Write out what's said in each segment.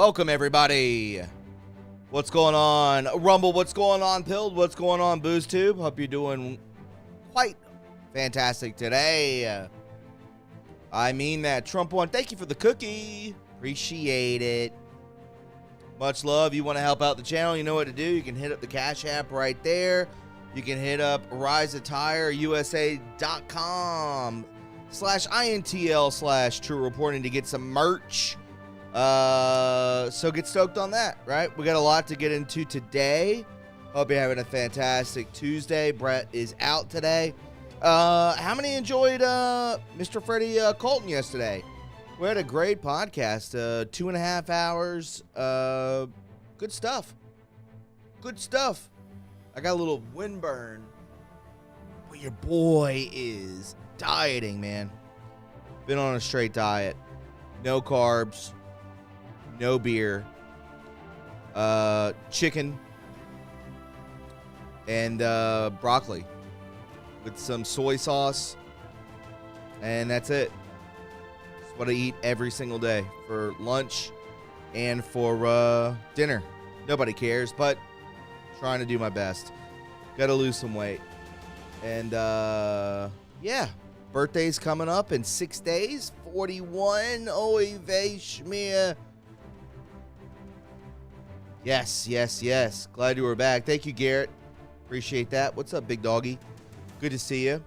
Welcome, everybody. What's going on, Rumble? What's going on, Pilled? What's going on, BoozTube? Hope you're doing quite fantastic today. I mean that. Trump won. Thank you for the cookie. Appreciate it. Much love. You want to help out the channel, you know what to do. You can hit up the Cash App right there. You can hit up riseattireusa.com/INTL/TRUreporting to get some merch. So get stoked on that, right? We got a lot to get into today. Hope you're having a fantastic Tuesday. Brett is out today. How many enjoyed Mr. Freddie Colton yesterday? We had a great podcast, 2.5 hours. Good stuff. Good stuff. I got a little windburn, but your boy is dieting, man. Been on a straight diet. No carbs. No beer, chicken, and broccoli with some soy sauce, and that's it. That's what I eat every single day for lunch and for dinner. Nobody cares, but trying to do my best. Got to lose some weight. And yeah, birthday's coming up in 6 days. 41. Oy vey schmear. Yes. Glad you were back. Thank you, Garrett. Appreciate that. What's up, big doggy? Good to see you.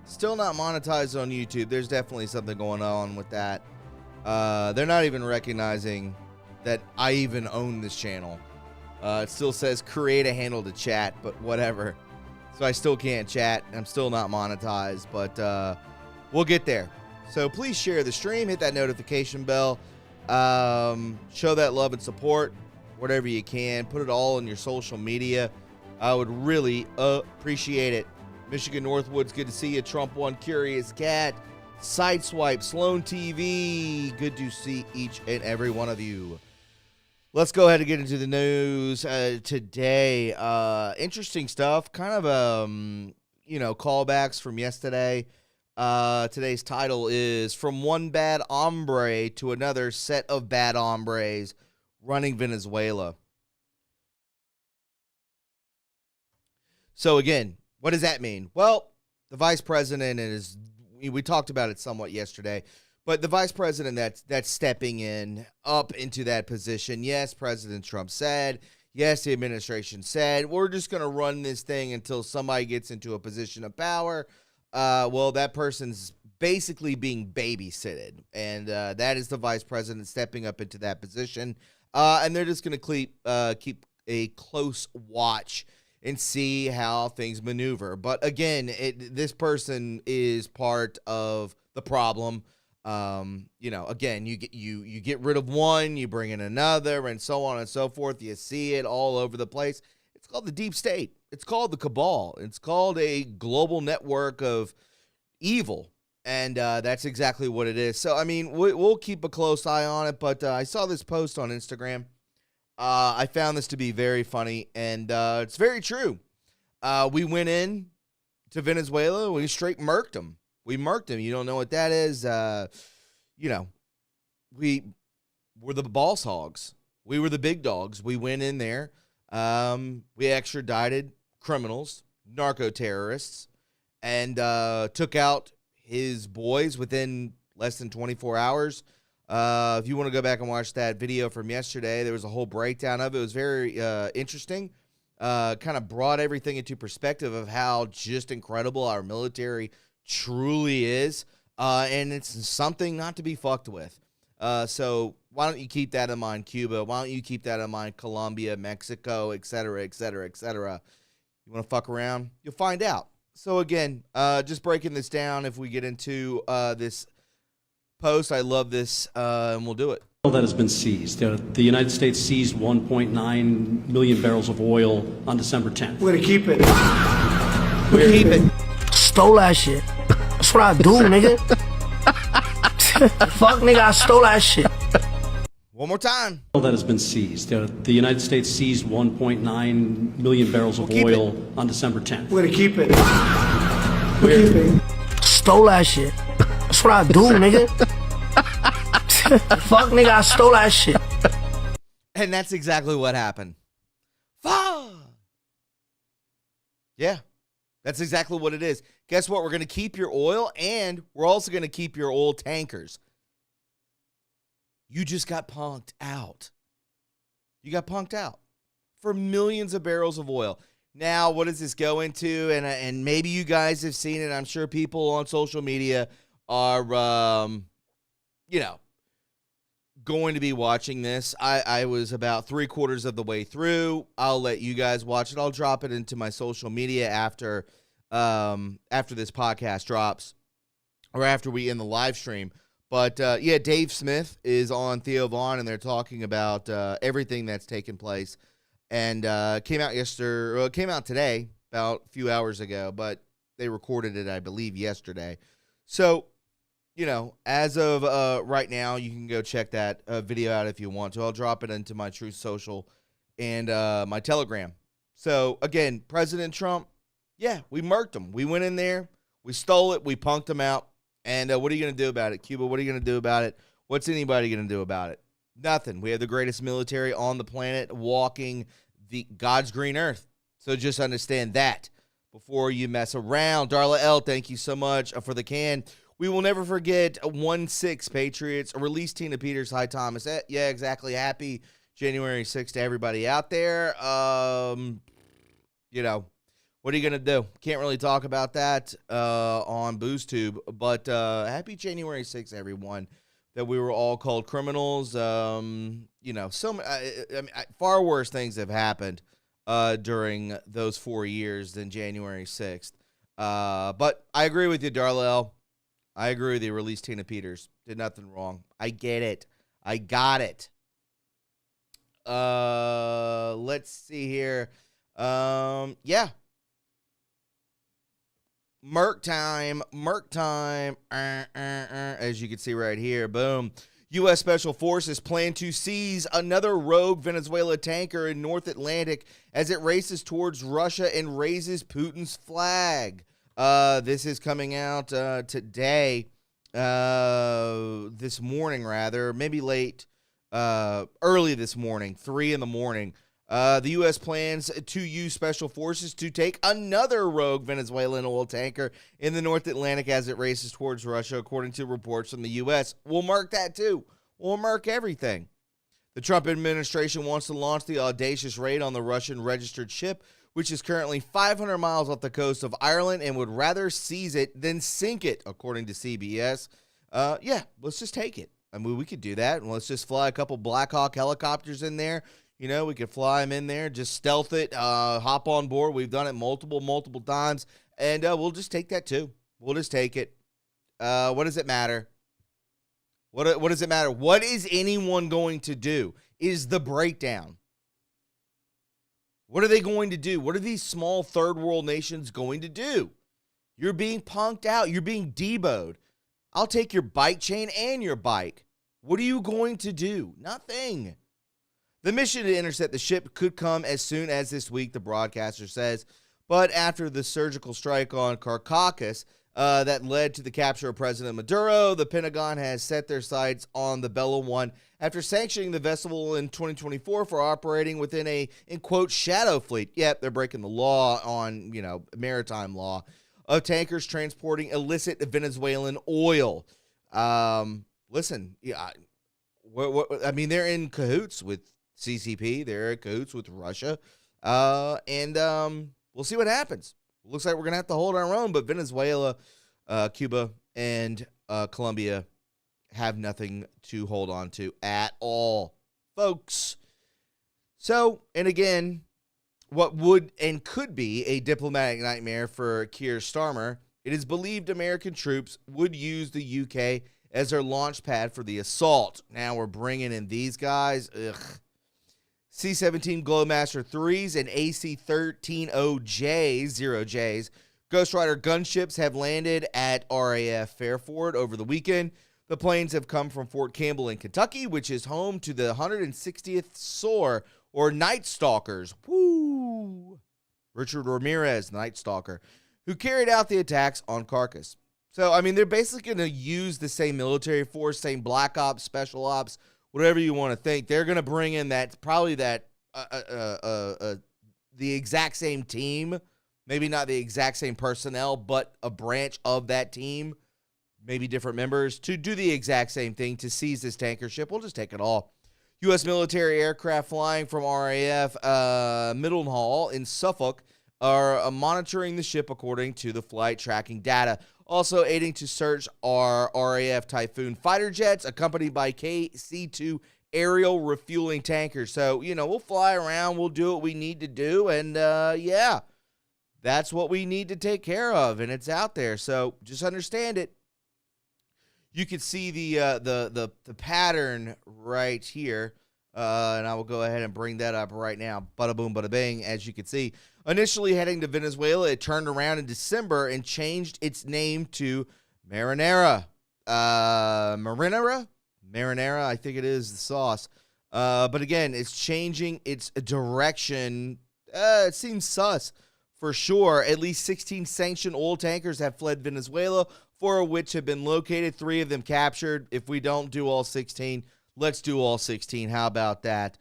Still not monetized on YouTube. There's definitely something going on with that. They're not even recognizing that I even own this channel. It still says create a handle to chat, but whatever. So I still can't chat. I'm still not monetized, but we'll get there. So please share the stream. Hit that notification bell. Show that love and support. Whatever you can, put it all in your social media. I would really appreciate it. Michigan Northwood's good to see you. Trump won. Curious Cat, Sideswipe, Sloan TV. Good to see each and every one of you. Let's go ahead and get into the news today. Interesting stuff. Kind of callbacks from yesterday. Today's title is From One Bad Hombre to Another Set of Bad Hombres Running Venezuela. So again, what does that mean? Well, the vice president is, we talked about it somewhat yesterday, but the vice president that's stepping in up into that position. Yes, President Trump said, yes, the administration said, we're just going to run this thing until somebody gets into a position of power. Well, that person's basically being babysitted, and that is the vice president stepping up into that position. And they're just going to keep a close watch and see how things maneuver. But again, this person is part of the problem. Again, you get rid of one, you bring in another, and so on and so forth. You see it all over the place. It's called the deep state. It's called the cabal. It's called a global network of evil. And that's exactly what it is. So, I mean, we'll keep a close eye on it. But I saw this post on Instagram. I found this to be very funny. And it's very true. We went in to Venezuela. We straight murked them. We murked them. You don't know what that is. We were the boss hogs. We were the big dogs. We went in there. We extradited criminals, narco-terrorists, and took out his boys within less than 24 hours. If you want to go back and watch that video from yesterday, there was a whole breakdown of it. It was very interesting. Kind of brought everything into perspective of how just incredible our military truly is. And it's something not to be fucked with. So why don't you keep that in mind, Cuba? Why don't you keep that in mind, Colombia, Mexico, et cetera, et cetera, et cetera? You want to fuck around? You'll find out. So again, just breaking this down, if we get into this post, I love this, and we'll do it. That has been seized. The United States seized 1.9 million barrels of oil on December 10th. We're gonna keep it. We're gonna keep it. Stole that shit. That's what I do, nigga. Fuck, nigga, I stole that shit. One more time. That has been seized. The United States seized 1.9 million barrels of oil on December 10th. We're gonna keep it. We're keeping. Stole that shit. That's what I do, nigga. Fuck, nigga, I stole that shit. And that's exactly what happened. Yeah, that's exactly what it is. Guess what? We're going to keep your oil, and we're also going to keep your oil tankers. You just got punked out. You got punked out for millions of barrels of oil. Now, what does this go into? And maybe you guys have seen it. I'm sure people on social media are, going to be watching this. I was about 3/4 of the way through. I'll let you guys watch it. I'll drop it into my social media after this podcast drops, or after we end the live stream. But Dave Smith is on Theo Vaughn, and they're talking about everything that's taken place. And came out today, about a few hours ago, but they recorded it, I believe, yesterday. So, as of right now, you can go check that video out if you want to. I'll drop it into my Truth Social and my Telegram. So, again, President Trump, we murked him. We went in there, we stole it, we punked him out. And what are you going to do about it, Cuba? What are you going to do about it? What's anybody going to do about it? Nothing. We have the greatest military on the planet walking God's green earth. So just understand that before you mess around. Darla L., thank you so much for the can. We will never forget 1-6 Patriots. Release Tina Peters. Hi, Thomas. Yeah, exactly. Happy January 6th to everybody out there. What are you going to do? Can't really talk about that on BoostTube, but happy January 6th, everyone, that we were all called criminals. Far worse things have happened during those 4 years than January 6th. But I agree with you, Darlell. I agree with you. Release Tina Peters. Did nothing wrong. I get it. I got it. Let's see here. Merc time, as you can see right here, boom. U.S. Special Forces plan to seize another rogue Venezuela tanker in North Atlantic as it races towards Russia and raises Putin's flag. This is coming out today, this morning rather, maybe late, early this morning, 3 a.m. The U.S. plans to use special forces to take another rogue Venezuelan oil tanker in the North Atlantic as it races towards Russia, according to reports from the U.S. We'll mark that, too. We'll mark everything. The Trump administration wants to launch the audacious raid on the Russian-registered ship, which is currently 500 miles off the coast of Ireland, and would rather seize it than sink it, according to CBS. Let's just take it. I mean, we could do that, and let's just fly a couple Black Hawk helicopters in there. We could fly them in there, just stealth it, hop on board. We've done it multiple times, and we'll just take that too. We'll just take it. What does it matter? What does it matter? What is anyone going to do is the breakdown. What are they going to do? What are these small third world nations going to do? You're being punked out. You're being deboed. I'll take your bike chain and your bike. What are you going to do? Nothing. The mission to intercept the ship could come as soon as this week, the broadcaster says. But after the surgical strike on Caracas that led to the capture of President Maduro, the Pentagon has set their sights on the Bella 1 after sanctioning the vessel in 2024 for operating within a, in quote, shadow fleet. Yep, they're breaking the law on, maritime law of tankers transporting illicit Venezuelan oil. Listen, they're in cahoots with CCP. They're in cahoots with Russia. And we'll see what happens. Looks like we're going to have to hold our own, but Venezuela, Cuba, and Colombia have nothing to hold on to at all, folks. So, and again, what would and could be a diplomatic nightmare for Keir Starmer, it is believed American troops would use the UK as their launch pad for the assault. Now we're bringing in these guys. C-17 Glowmaster 3s and AC-13OJs, 0Js. Ghost Rider gunships have landed at RAF Fairford over the weekend. The planes have come from Fort Campbell in Kentucky, which is home to the 160th SOAR, or Night Stalkers. Woo! Richard Ramirez, Night Stalker, who carried out the attacks on Caracas. So, they're basically going to use the same military force, same Black Ops, Special Ops, whatever you want to think. They're going to bring in the exact same team, maybe not the exact same personnel, but a branch of that team, maybe different members, to do the exact same thing, to seize this tanker ship. We'll just take it all. U.S. military aircraft flying from RAF Mildenhall in Suffolk are monitoring the ship according to the flight tracking data. Also aiding to search are RAF Typhoon fighter jets accompanied by KC-2 aerial refueling tankers. So, we'll fly around, we'll do what we need to do, and yeah, that's what we need to take care of, and it's out there. So just understand it. You can see the pattern right here, and I will go ahead and bring that up right now. Bada boom, bada bing. As you can see, initially heading to Venezuela, it turned around in December and changed its name to Marinara. Marinara, I think it is the sauce. But again, it's changing its direction. It seems sus for sure. At least 16 sanctioned oil tankers have fled Venezuela, 4 of which have been located, 3 of them captured. If we don't do all 16, let's do all 16. How about that?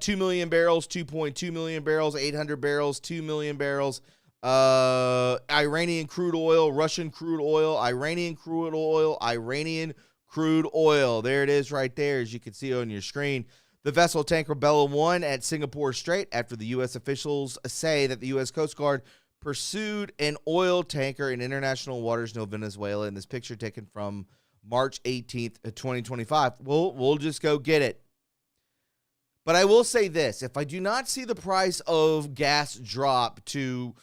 2 million barrels, 2.2 million barrels, 800 barrels, 2 million barrels. Iranian crude oil, Russian crude oil, Iranian crude oil, Iranian crude oil. There it is right there, as you can see on your screen. The vessel tanker Bella 1 at Singapore Strait after the U.S. officials say that the U.S. Coast Guard pursued an oil tanker in international waters near Venezuela. In this picture taken from March 18th, 2025. We'll just go get it. But I will say this. If I do not see the price of gas drop to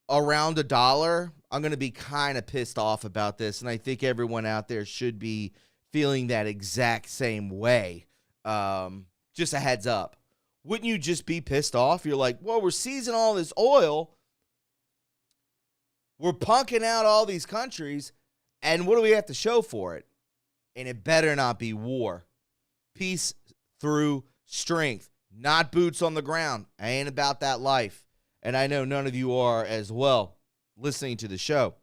around $1, I'm going to be kind of pissed off about this. And I think everyone out there should be feeling that exact same way. Just a heads up. Wouldn't you just be pissed off? You're like, well, we're seizing all this oil. We're punking out all these countries. And what do we have to show for it? And it better not be war. Peace through strength, not boots on the ground. I ain't about that life. And I know none of you are as well listening to the show.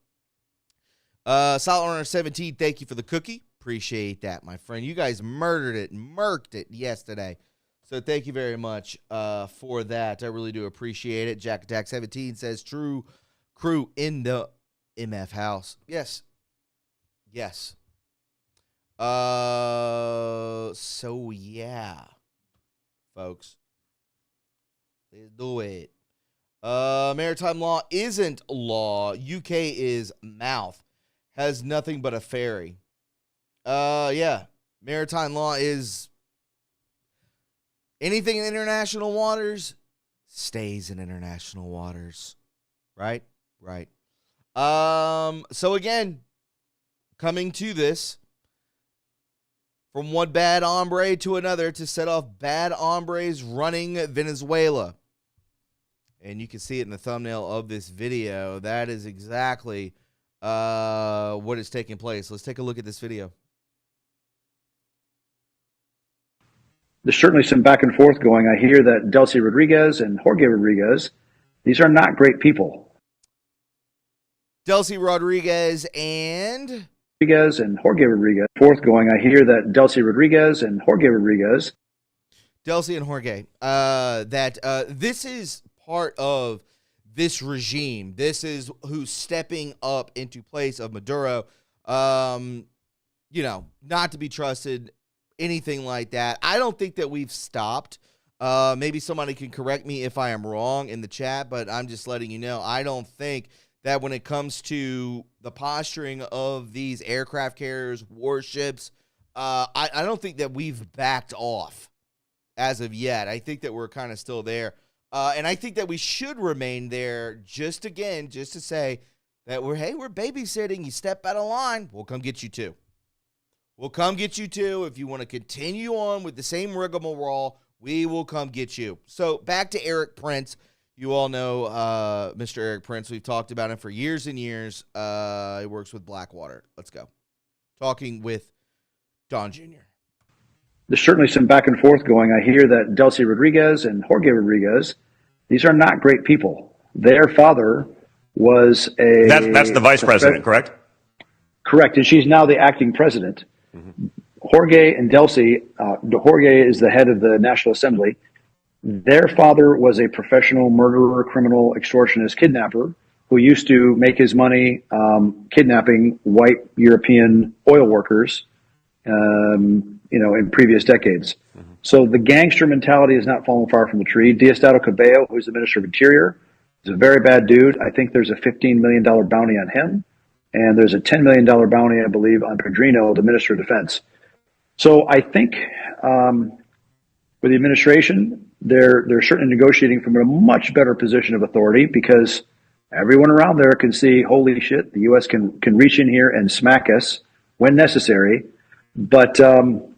Solid Runner 17, thank you for the cookie. Appreciate that, my friend. You guys murked it yesterday. So thank you very much for that. I really do appreciate it. Jack Attack 17 says, true crew in the MF house. Yes. So yeah, folks, let's do it. Maritime law isn't law. UK is mouth. Has nothing but a ferry. Yeah. Maritime law is anything in international waters stays in international waters. Right? Right. So again, coming to this, from one bad hombre to another to set off bad hombres running Venezuela. And you can see it in the thumbnail of this video. That is exactly what is taking place. Let's take a look at this video. There's certainly some back and forth going. I hear that Delcy Rodriguez and Jorge Rodriguez, these are not great people. Delcy Rodriguez and Jorge Rodriguez. Forth going. I hear that Delcy Rodriguez and Jorge Rodriguez. Delcy and Jorge. This is part of this regime. This is who's stepping up into place of Maduro. Not to be trusted, anything like that. I don't think that we've stopped. Maybe somebody can correct me if I am wrong in the chat, but I'm just letting you know. I don't think that when it comes to the posturing of these aircraft carriers, warships, I don't think that we've backed off as of yet. I think that we're kind of still there. And I think that we should remain there just to say that we're babysitting. You step out of line, we'll come get you too. We'll come get you too. If you want to continue on with the same rigmarole, we will come get you. So back to Eric Prince. You all know Mr. Eric Prince. We've talked about him for years and years. He works with Blackwater. Let's go. Talking with Don Jr. There's certainly some back and forth going. I hear that Delcy Rodriguez and Jorge Rodriguez, these are not great people. Their father was that's the vice president, correct? Correct, and she's now the acting president. Mm-hmm. Jorge and Delcy, Jorge is the head of the National Assembly. Their father was a professional murderer, criminal, extortionist, kidnapper who used to make his money kidnapping white European oil workers, in previous decades. So the gangster mentality is not falling far from the tree. Diosdado Cabello, who's the Minister of Interior, is a very bad dude. I think there's a $15 million bounty on him, and there's a $10 million bounty, I believe, on Pedrino, the Minister of Defense. So I think with the administration, they're certainly negotiating from a much better position of authority because everyone around there can see, holy shit, the U.S. can reach in here and smack us when necessary. But the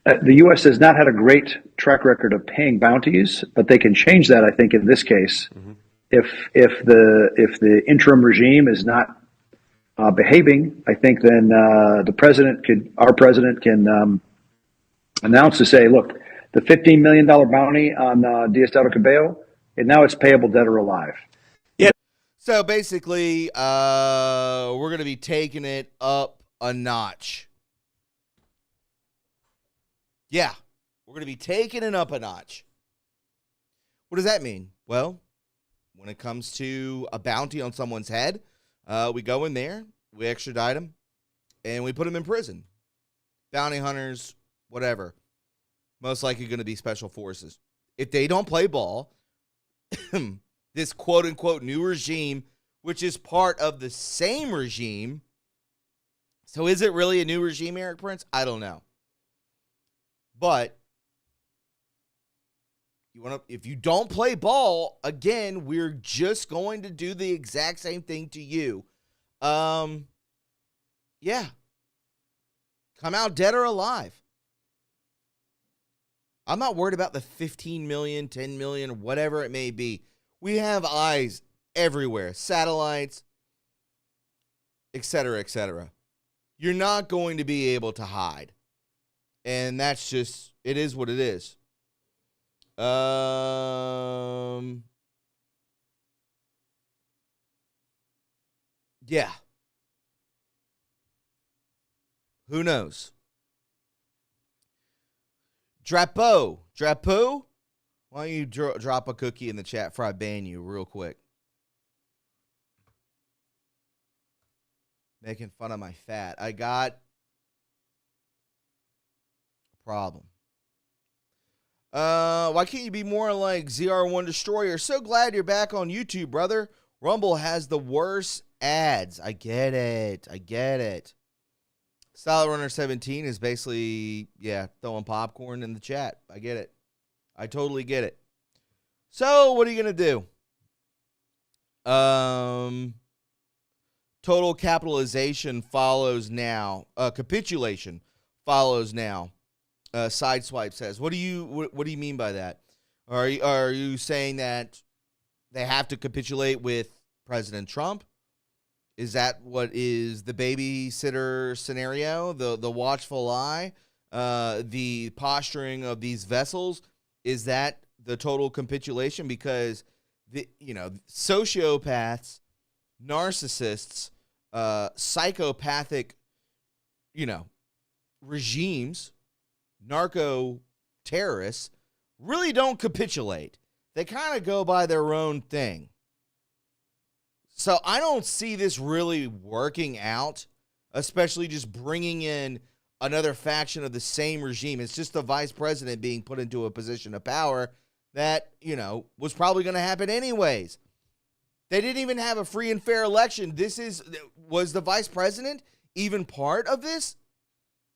U.S. has not had a great track record of paying bounties, but they can change that, I think, in this case. If the interim regime is not behaving, I think then our president can announce to say, look, the $15 million bounty on Diosdado Cabello, and now it's payable dead or alive. So basically, we're going to be taking it up a notch. Yeah, we're going to be taking it up a notch. What does that mean? Well, when it comes to a bounty on someone's head, we go in there, we extradite them, and we put them in prison. Bounty hunters, whatever. Most likely going to be special forces. If they don't play ball, this quote-unquote new regime, which is part of the same regime. So is it really a new regime, Eric Prince? I don't know. But if you don't play ball, again, we're just going to do the exact same thing to you. Yeah. Come out dead or alive. I'm not worried about the 15 million, 10 million, whatever it may be. We have eyes everywhere, satellites, et cetera, et cetera. You're not going to be able to hide. And that's just, it is what it is. Yeah. Who knows? Drapeau, why don't you drop a cookie in the chat before I ban you real quick? Making fun of my fat. I got a problem. Why can't you be more like ZR1 Destroyer? So glad you're back on YouTube, brother. Rumble has the worst ads. I get it. Style Runner 17 is basically, throwing popcorn in the chat. I get it. I totally get it. So, what are you going to do? Total capitalization follows now. Capitulation follows now. Sideswipe says, what do you mean by that? Are you saying that they have to capitulate with President Trump? Is that what is the babysitter scenario? The watchful eye? The posturing of these vessels? Is that the total capitulation? Because sociopaths, narcissists, psychopathic, regimes, narco terrorists really don't capitulate. They kind of go by their own thing. So I don't see this really working out, especially just bringing in another faction of the same regime. It's just the vice president being put into a position of power that, was probably going to happen anyways. They didn't even have a free and fair election. Was the vice president even part of this?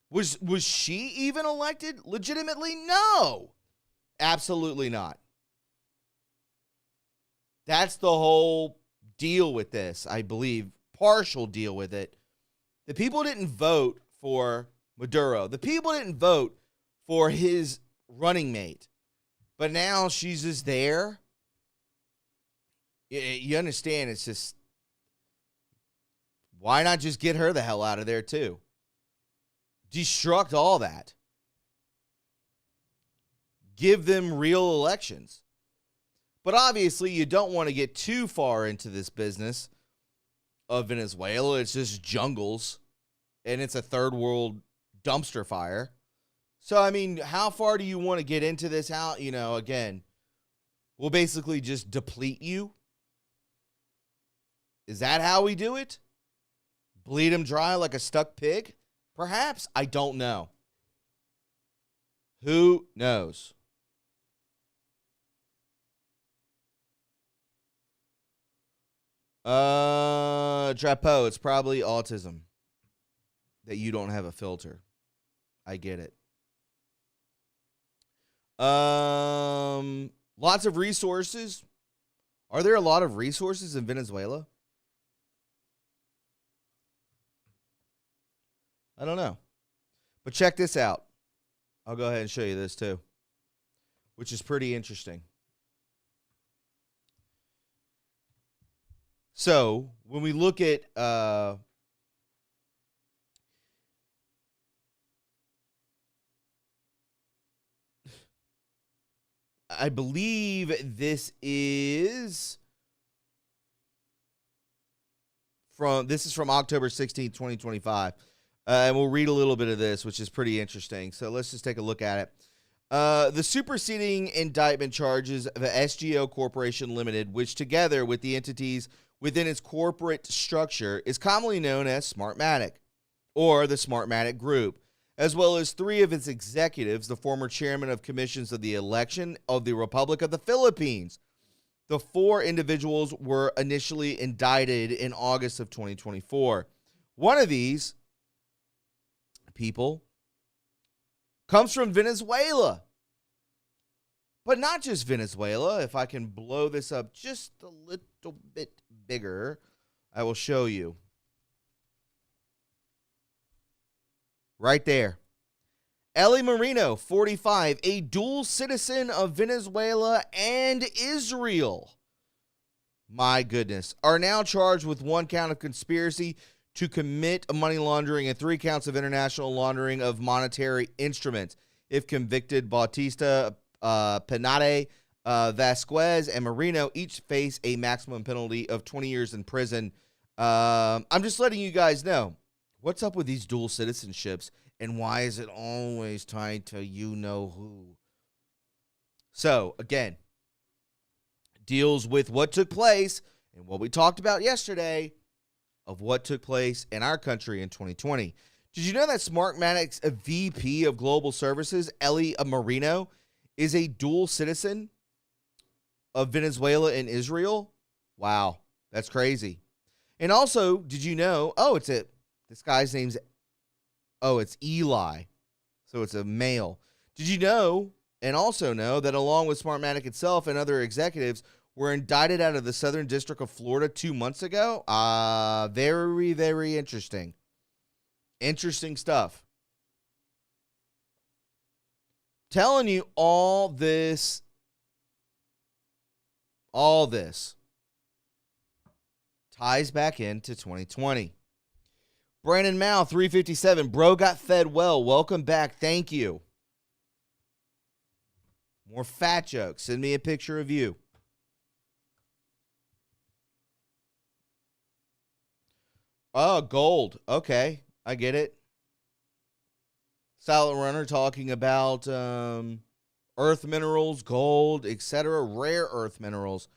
Was she even elected legitimately? No, absolutely not. That's the whole deal with this, I believe, partial deal with it. The people didn't vote for Maduro. The people didn't vote for his running mate. But now she's just there. You understand, it's just, why not just get her the hell out of there too? Destruct all that. Give them real elections. But obviously, you don't want to get too far into this business of Venezuela. It's just jungles, and it's a third world dumpster fire. So, I mean, how far do you want to get into this? How, again, we'll basically just deplete you. Is that how we do it? Bleed him dry like a stuck pig? Perhaps. I don't know. Who knows? Drapeau, it's probably autism. That you don't have a filter. I get it. Lots of resources. Are there a lot of resources in Venezuela? I don't know. But check this out. I'll go ahead and show you this too, which is pretty interesting. So when we look at I believe this is from October 16th, 2025. And we'll read a little bit of this, which is pretty interesting. So let's just take a look at it. The superseding indictment charges the SGO Corporation Limited, which together with the entities within its corporate structure is commonly known as Smartmatic, or the Smartmatic Group, as well as 3 of its executives, the former chairman of commissions of the election of the Republic of the Philippines. The 4 individuals were initially indicted in August of 2024. One of these people comes from Venezuela. But not just Venezuela. If I can blow this up just a little bit bigger, I will show you. Right there. Ellie Marino, 45, a dual citizen of Venezuela and Israel. My goodness. Are now charged with 1 count of conspiracy to commit money laundering and 3 counts of international laundering of monetary instruments. If convicted, Bautista, Penade, Vasquez, and Marino each face a maximum penalty of 20 years in prison. I'm just letting you guys know what's up with these dual citizenships and why is it always tied to you-know-who. So, again, deals with what took place and what we talked about yesterday of what took place in our country in 2020. Did you know that Smartmatic's VP of Global Services, Ellie Marino, is a dual citizen of Venezuela and Israel? Wow, that's crazy. And also, did you know, this guy's name's, it's Eli. So it's a male. Did you know, and also know, that along with Smartmatic itself and other executives were indicted out of the Southern District of Florida 2 months ago? Very, very interesting. Interesting stuff. Telling you all this ties back into 2020. Brandon Mao, 357. Bro got fed well. Welcome back. Thank you. More fat jokes. Send me a picture of you. Oh, gold. Okay. I get it. Silent Runner talking about earth minerals, gold, etc., rare earth minerals,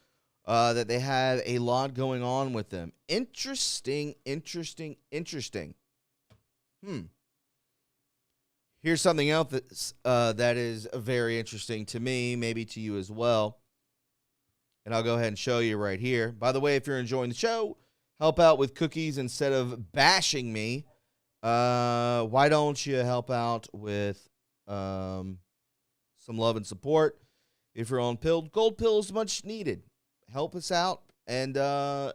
that they have a lot going on with them. Interesting. Here's something else that's, that is very interesting to me, maybe to you as well. And I'll go ahead and show you right here. By the way, if you're enjoying the show, help out with cookies instead of bashing me. Why don't you help out with some love and support? If you're on pill, gold pill is much needed. Help us out. And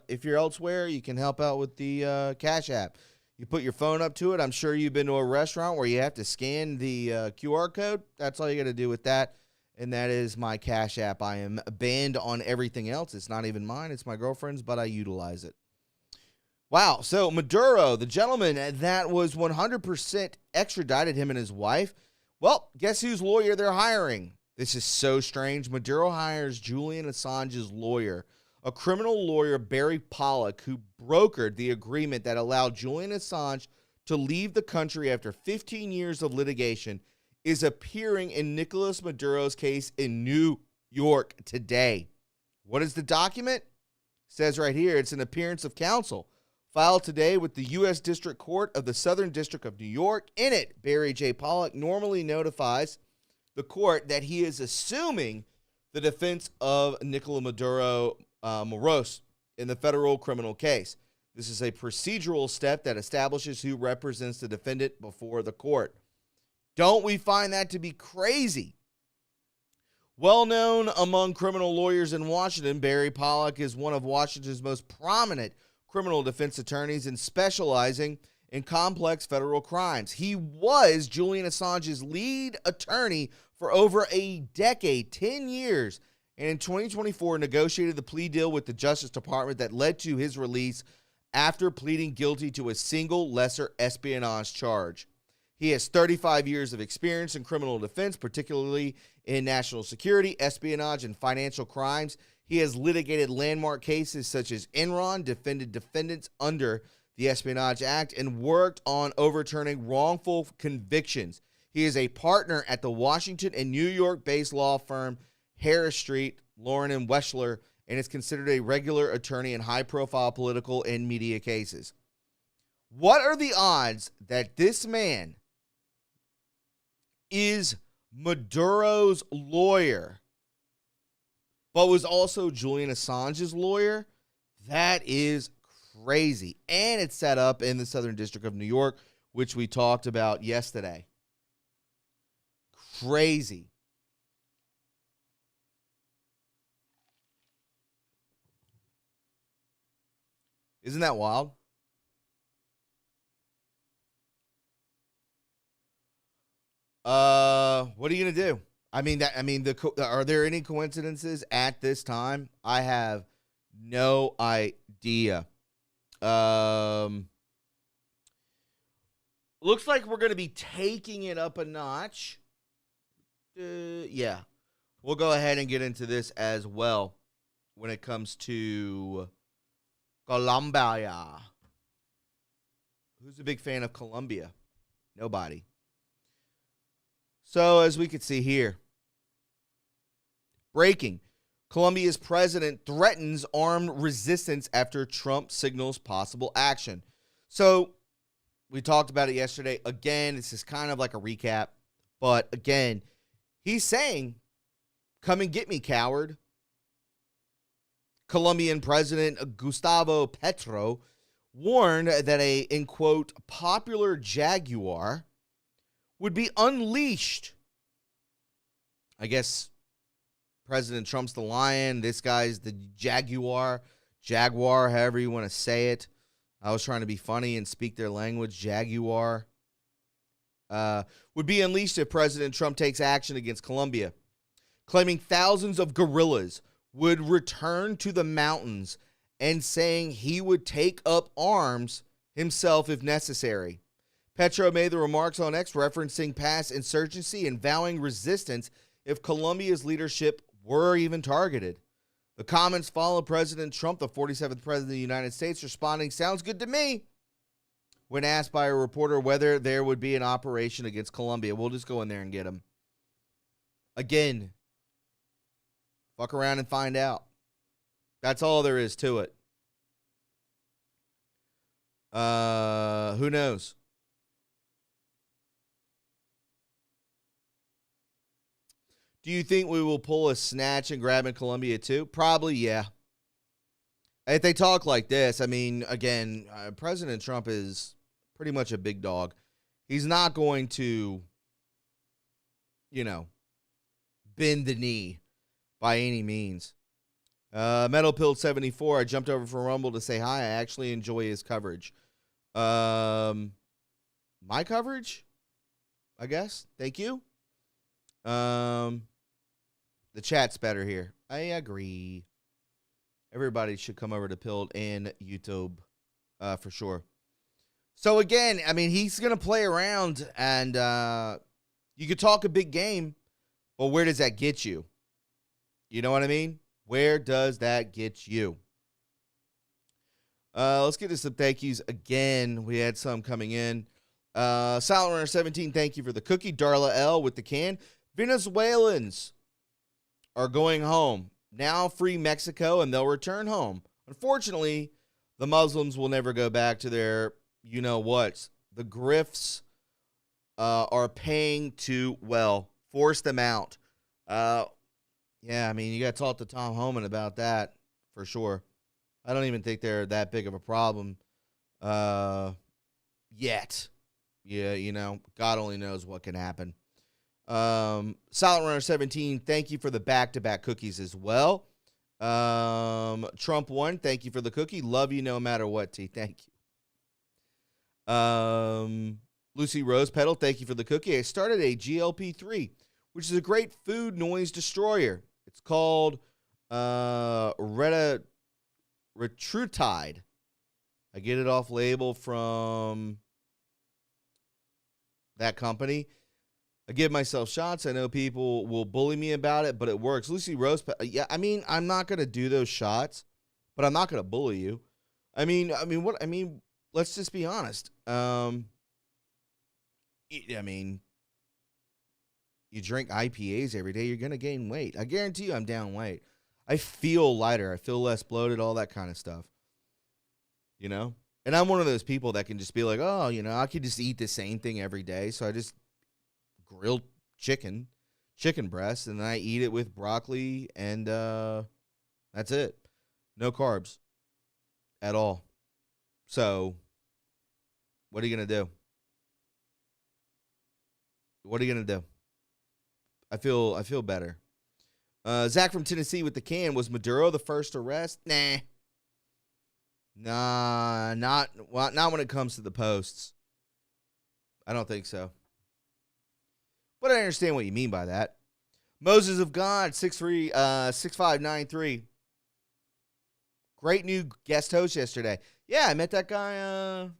if you're elsewhere, you can help out with the Cash App. You put your phone up to it. I'm sure you've been to a restaurant where you have to scan the QR code. That's all you got to do with that. And that is my Cash App. I am banned on everything else. It's not even mine. It's my girlfriend's, but I utilize it. Wow. So Maduro, the gentleman that was 100% extradited, him and his wife. Well, guess whose lawyer they're hiring? This is so strange. Maduro hires Julian Assange's lawyer, a criminal lawyer, Barry Pollock, who brokered the agreement that allowed Julian Assange to leave the country after 15 years of litigation is appearing in Nicolas Maduro's case in New York today. What is the document? It says right here, it's an appearance of counsel filed today with the U.S. District Court of the Southern District of New York. In it, Barry J. Pollock normally notifies the court that he is assuming the defense of Nicolas Maduro Moros in the federal criminal case. This is a procedural step that establishes who represents the defendant before the court. Don't we find that to be crazy? Well known among criminal lawyers in Washington, Barry Pollock is one of Washington's most prominent criminal defense attorneys and specializing in complex federal crimes. He was Julian Assange's lead attorney for over a decade, 10 years, and in 2024 negotiated the plea deal with the Justice Department that led to his release after pleading guilty to a single lesser espionage charge. He has 35 years of experience in criminal defense, particularly in national security, espionage, and financial crimes. He has litigated landmark cases such as Enron, defended defendants under the Espionage Act, and worked on overturning wrongful convictions. He is a partner at the Washington and New York-based law firm Harris Street, Lauren and Weschler, and is considered a regular attorney in high-profile political and media cases. What are the odds that this man is Maduro's lawyer, but was also Julian Assange's lawyer? That is crazy. And it's set up in the Southern District of New York, which we talked about yesterday. Crazy. Isn't that wild? What are you gonna do? Are there any coincidences at this time? I have no idea. Looks like we're gonna be taking it up a notch. Yeah, we'll go ahead and get into this as well when it comes to Colombia. Who's a big fan of Colombia? Nobody. So, as we can see here, breaking. Colombia's president threatens armed resistance after Trump signals possible action. So, we talked about it yesterday. Again, this is kind of like a recap. But again, he's saying, come and get me, coward. Colombian President Gustavo Petro warned that a, in quote, popular jaguar would be unleashed. I guess President Trump's the lion. This guy's the jaguar, however you want to say it. I was trying to be funny and speak their language. Jaguar would be unleashed if President Trump takes action against Colombia, claiming thousands of guerrillas would return to the mountains and saying he would take up arms himself if necessary. Petro made the remarks on X referencing past insurgency and vowing resistance if Colombia's leadership were even targeted. The comments followed President Trump, the 47th President of the United States, responding, "Sounds good to me," when asked by a reporter whether there would be an operation against Colombia. We'll just go in there and get him. Again, fuck around and find out. That's all there is to it. Who knows? Do you think we will pull a snatch and grab in Colombia too? Probably, yeah. If they talk like this, I mean, again, President Trump is pretty much a big dog. He's not going to, bend the knee by any means. Metal Pill 74, I jumped over from Rumble to say hi. I actually enjoy his coverage. My coverage? I guess. Thank you. The chat's better here. I agree. Everybody should come over to Pilled and YouTube for sure. So again, I mean, he's going to play around and you could talk a big game, but where does that get you? You know what I mean? Where does that get you? Let's get to some thank yous again. We had some coming in. Silent Runner 17, thank you for the cookie. Darla L with the can. Venezuelans are going home. Now free Mexico, and they'll return home. Unfortunately, the Muslims will never go back to their you-know-whats. The grifts are paying too well. Force them out. Yeah, I mean, you got to talk to Tom Homan about that for sure. I don't even think they're that big of a problem yet. Yeah, God only knows what can happen. Silent Runner 17, thank you for the back-to-back cookies as well. Trump 1, thank you for the cookie. Love you no matter what, T. Thank you. Lucy Rose Petal, thank you for the cookie. I started a GLP-3, which is a great food noise destroyer. It's called Retrutide. I get it off label from that company. I give myself shots. I know people will bully me about it, but it works. Lucy Rose, yeah, I mean, I'm not going to do those shots, but I'm not going to bully you. Let's just be honest. You drink IPAs every day, you're going to gain weight. I guarantee you I'm down weight. I feel lighter. I feel less bloated, all that kind of stuff. And I'm one of those people that can just be like, oh, I could just eat the same thing every day. So I just grilled chicken breast, and then I eat it with broccoli, and that's it. No carbs at all. So what are you going to do? What are you going to do? I feel better. Zach from Tennessee with the can. Was Maduro the first arrest? Nah, not when it comes to the posts. I don't think so. But I understand what you mean by that. Moses of God, 6593. Great new guest host yesterday. Yeah, I met that guy a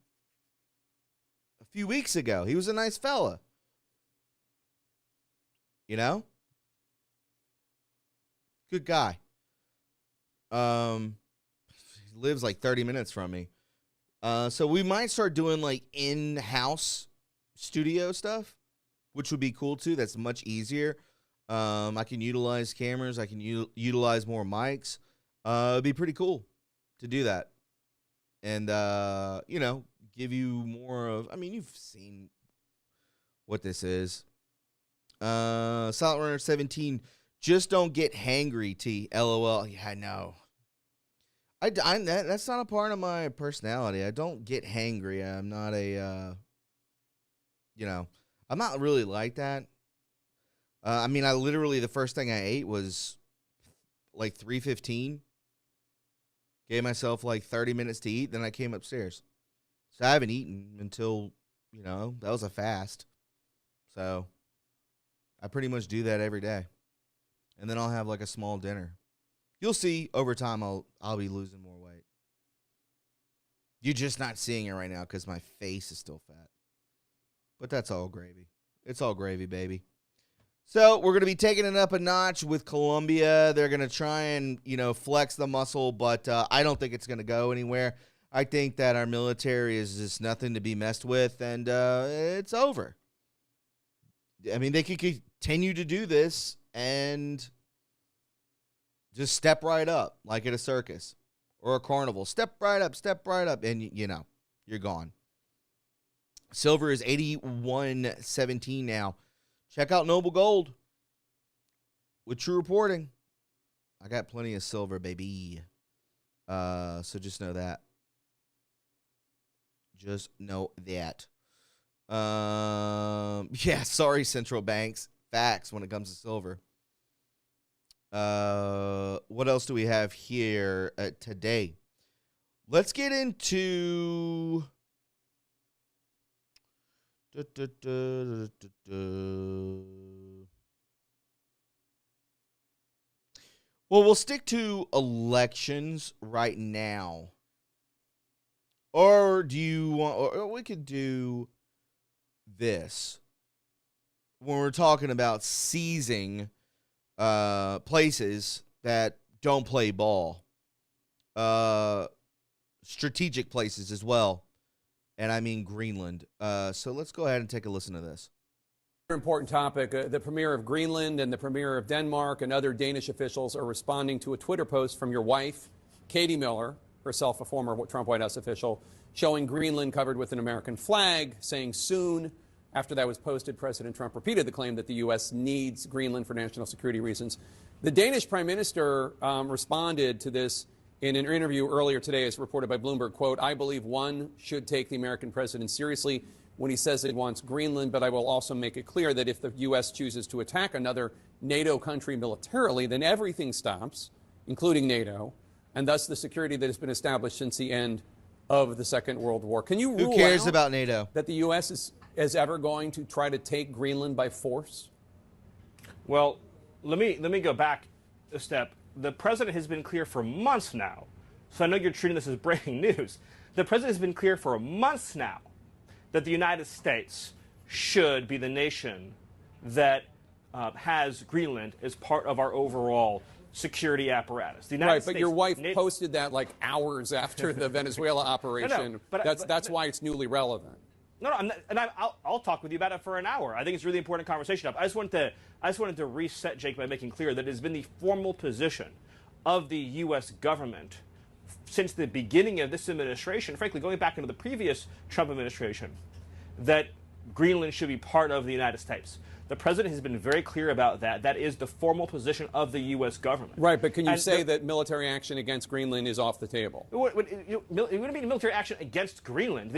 few weeks ago. He was a nice fella. Good guy. He lives like 30 minutes from me. So we might start doing like in-house studio stuff, which would be cool too. That's much easier. I can utilize cameras. I can utilize more mics. It'd be pretty cool to do that. And, give you more of, you've seen what this is. Silent Runner 17, just don't get hangry, T. LOL. Yeah, I know. That's not a part of my personality. I don't get hangry. I'm not I'm not really like that. I literally, the first thing I ate was like 3:15. Gave myself like 30 minutes to eat. Then I came upstairs. So I haven't eaten until, that was a fast. So I pretty much do that every day. And then I'll have like a small dinner. You'll see over time I'll be losing more weight. You're just not seeing it right now because my face is still fat. But that's all gravy. It's all gravy, baby. So we're going to be taking it up a notch with Colombia. They're going to try and, flex the muscle, but I don't think it's going to go anywhere. I think that our military is just nothing to be messed with, and it's over. They could continue to do this and just step right up like at a circus or a carnival. Step right up, and, you're gone. Silver is 81.17 now. Check out Noble Gold with True Reporting. I got plenty of silver, baby. So just know that. Just know that. Yeah, sorry, central banks. Facts when it comes to silver. What else do we have here today? Let's get into... Well, we'll stick to elections right now. Or do you want, or we could do this when we're talking about seizing places that don't play ball. Strategic places as well. and I mean Greenland. So let's go ahead and take a listen to this. Important topic. The premier of Greenland and the premier of Denmark and other Danish officials are responding to a Twitter post from your wife, Katie Miller, herself a former Trump White House official, showing Greenland covered with an American flag, saying soon. After that was posted, President Trump repeated the claim that the U.S. needs Greenland for national security reasons. The Danish prime minister responded to this in an interview earlier today, as reported by Bloomberg, quote, "I believe one should take the American president seriously when he says it wants Greenland, but I will also make it clear that if the U.S. chooses to attack another NATO country militarily, then everything stops, including NATO, and thus the security that has been established since the end of the Second World War." Can you rule Who cares out about NATO? that the U.S. is ever going to try to take Greenland by force? Well, let me go back a step. The president has been clear for months now, so I know you're treating this as breaking news. The president has been clear for months now that the United States should be the nation that has Greenland as part of our overall security apparatus. The United Right, but States, your wife posted that like hours after the Venezuela operation. That's why it's newly relevant. No, I'm not, and I'll talk with you about it for an hour. I think it's a really important conversation. I just wanted to reset, Jake, by making clear that it has been the formal position of the U.S. government since the beginning of this administration, frankly, going back into the previous Trump administration, that Greenland should be part of the United States. The president has been very clear about that. That is the formal position of the U.S. government. Right, but can you say that military action against Greenland is off the table? It wouldn't be military action against Greenland.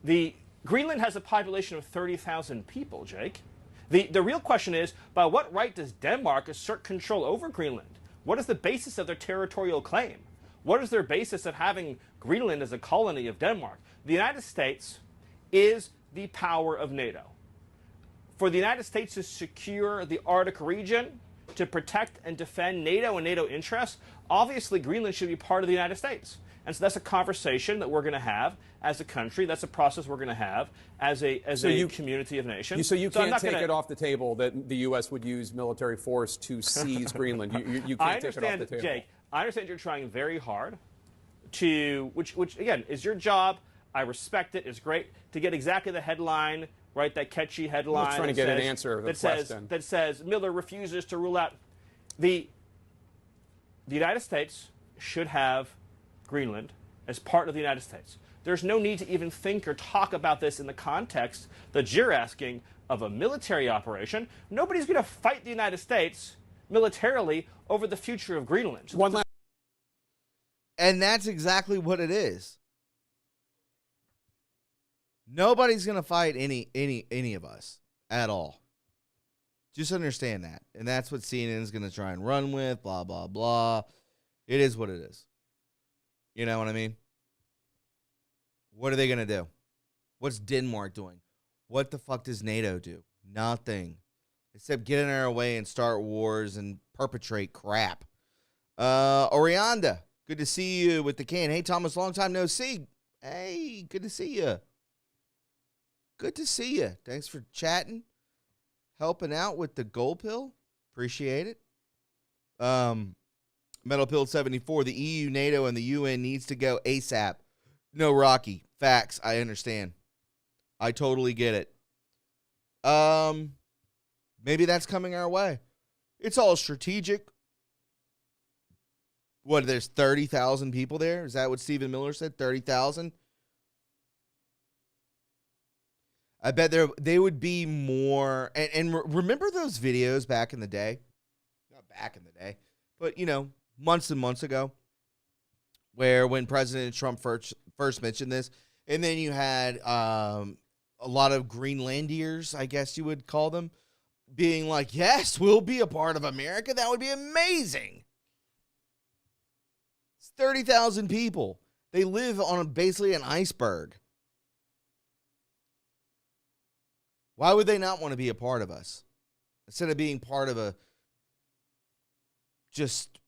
The Greenland has a population of 30,000 people, Jake. The real question is, by what right does Denmark assert control over Greenland? What is the basis of their territorial claim? What is their basis of having Greenland as a colony of Denmark? The United States is the power of NATO. For the United States to secure the Arctic region, to protect and defend NATO and NATO interests, obviously Greenland should be part of the United States. And so that's a conversation that we're going to have as a country. That's a process we're going to have as a community of nations. So you can't take it off the table that the U.S. would use military force to seize Greenland. You can't take it off the table. Jake, I understand you're trying very hard to, which again, is your job. I respect it. It's great to get exactly the headline, right, that catchy headline. I'm trying to get an answer to the question. That says Miller refuses to rule out. The United States should have Greenland as part of the United States. There's no need to even think or talk about this in the context that you're asking of a military operation. Nobody's going to fight the United States militarily over the future of Greenland. And that's exactly what it is. Nobody's going to fight any of us at all. Just understand that. And that's what CNN's going to try and run with, blah, blah, blah. It is what it is. You know what I mean? What are they going to do? What's Denmark doing? What the fuck does NATO do? Nothing. Except get in our way and start wars and perpetrate crap. Orianda, good to see you with the can. Hey, Thomas, long time no see. Hey, good to see you. Good to see you. Thanks for chatting. Helping out with the gold pill. Appreciate it. Metal Pill 74, the EU, NATO, and the UN needs to go ASAP. No, Rocky. Facts. I understand. I totally get it. Maybe that's coming our way. It's all strategic. What, there's 30,000 people there? Is that what Stephen Miller said? 30,000? I bet they would be more. And remember those videos back in the day? Not back in the day, but, you know, months and months ago, where when President Trump first mentioned this, and then you had a lot of Greenlandiers, I guess you would call them, being like, yes, we'll be a part of America. That would be amazing. It's 30,000 people. They live on basically an iceberg. Why would they not want to be a part of us? Instead of being part of a just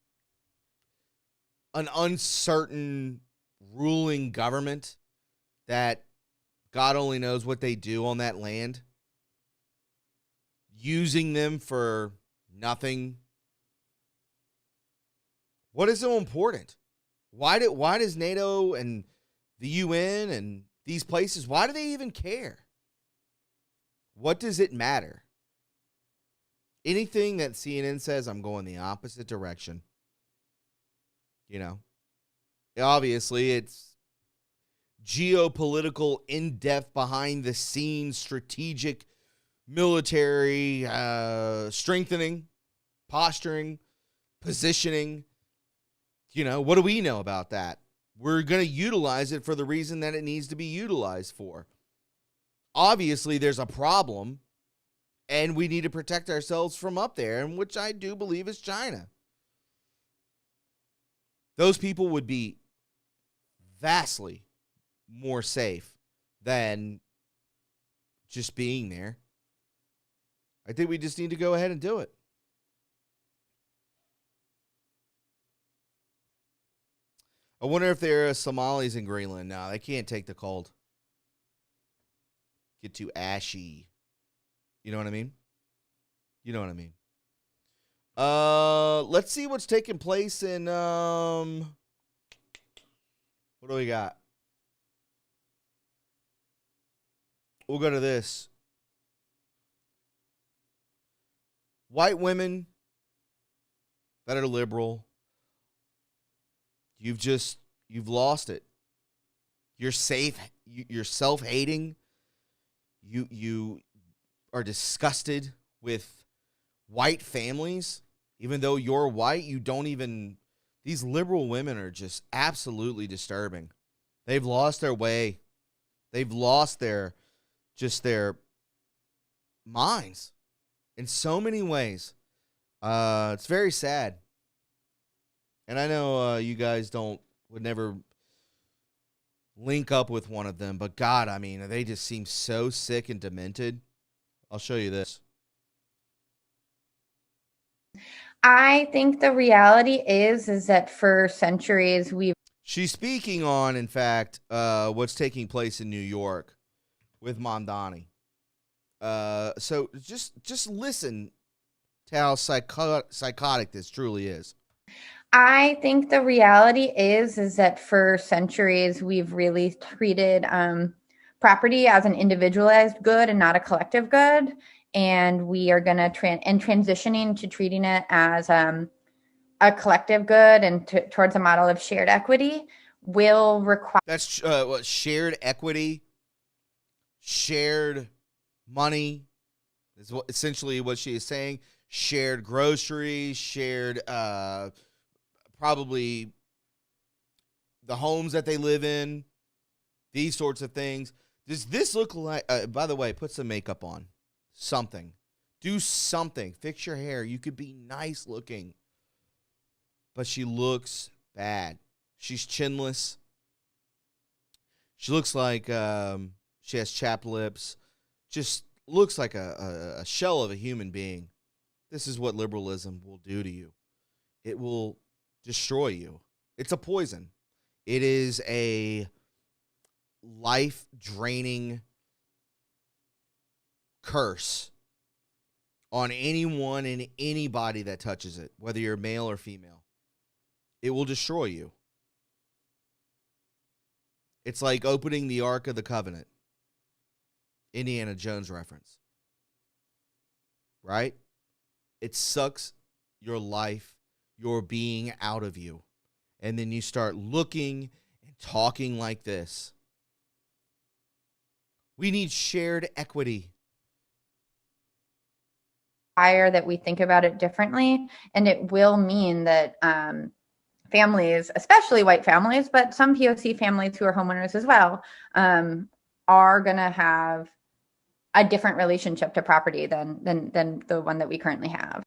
an uncertain ruling government that God only knows what they do on that land, using them for nothing. What is so important? Why does NATO and the UN and these places, why do they even care? What does it matter? Anything that CNN says, I'm going the opposite direction. You know, obviously it's geopolitical, in-depth, behind-the-scenes, strategic, military strengthening, posturing, positioning. You know, what do we know about that? We're going to utilize it for the reason that it needs to be utilized for. Obviously, there's a problem, and we need to protect ourselves from up there, and which I do believe is China. Those people would be vastly more safe than just being there. I think we just need to go ahead and do it. I wonder if there are Somalis in Greenland. No, they can't take the cold. Get too ashy. You know what I mean? You know what I mean. Let's see what's taking place in what do we got? We'll go to this. White women that are liberal, you've lost it. You're safe, you're self-hating. You are disgusted with white families. Even though you're white, you don't even, these liberal women are just absolutely disturbing. They've lost their way. They've lost their minds in so many ways. It's very sad. And I know you guys would never link up with one of them, but God, I mean, they just seem so sick and demented. I'll show you this. I think the reality is that for centuries She's speaking on, in fact, what's taking place in New York with Mamdani. So just listen to how psychotic this truly is. I think the reality is that for centuries we've really treated property as an individualized good and not a collective good, and we are going to transitioning to treating it as a collective good and towards a model of shared equity will require. That's what shared equity, shared money is essentially what she is saying. Shared groceries, shared probably the homes that they live in, these sorts of things. Does this look like, by the way, put some makeup on, something, do something, fix your hair. You could be nice looking, but she looks bad. She's chinless. She looks like she has chapped lips, just looks like a shell of a human being. This is what liberalism will do to you. It will destroy you. It's a poison. It is a life-draining curse on anyone and anybody that touches it, whether you're male or female. It will destroy you. It's like opening the Ark of the Covenant. Indiana Jones reference. Right? It sucks your life, your being out of you. And then you start looking and talking like this. We need shared equity. That we think about it differently, and it will mean that families, especially white families, but some POC families who are homeowners as well, are going to have a different relationship to property than the one that we currently have.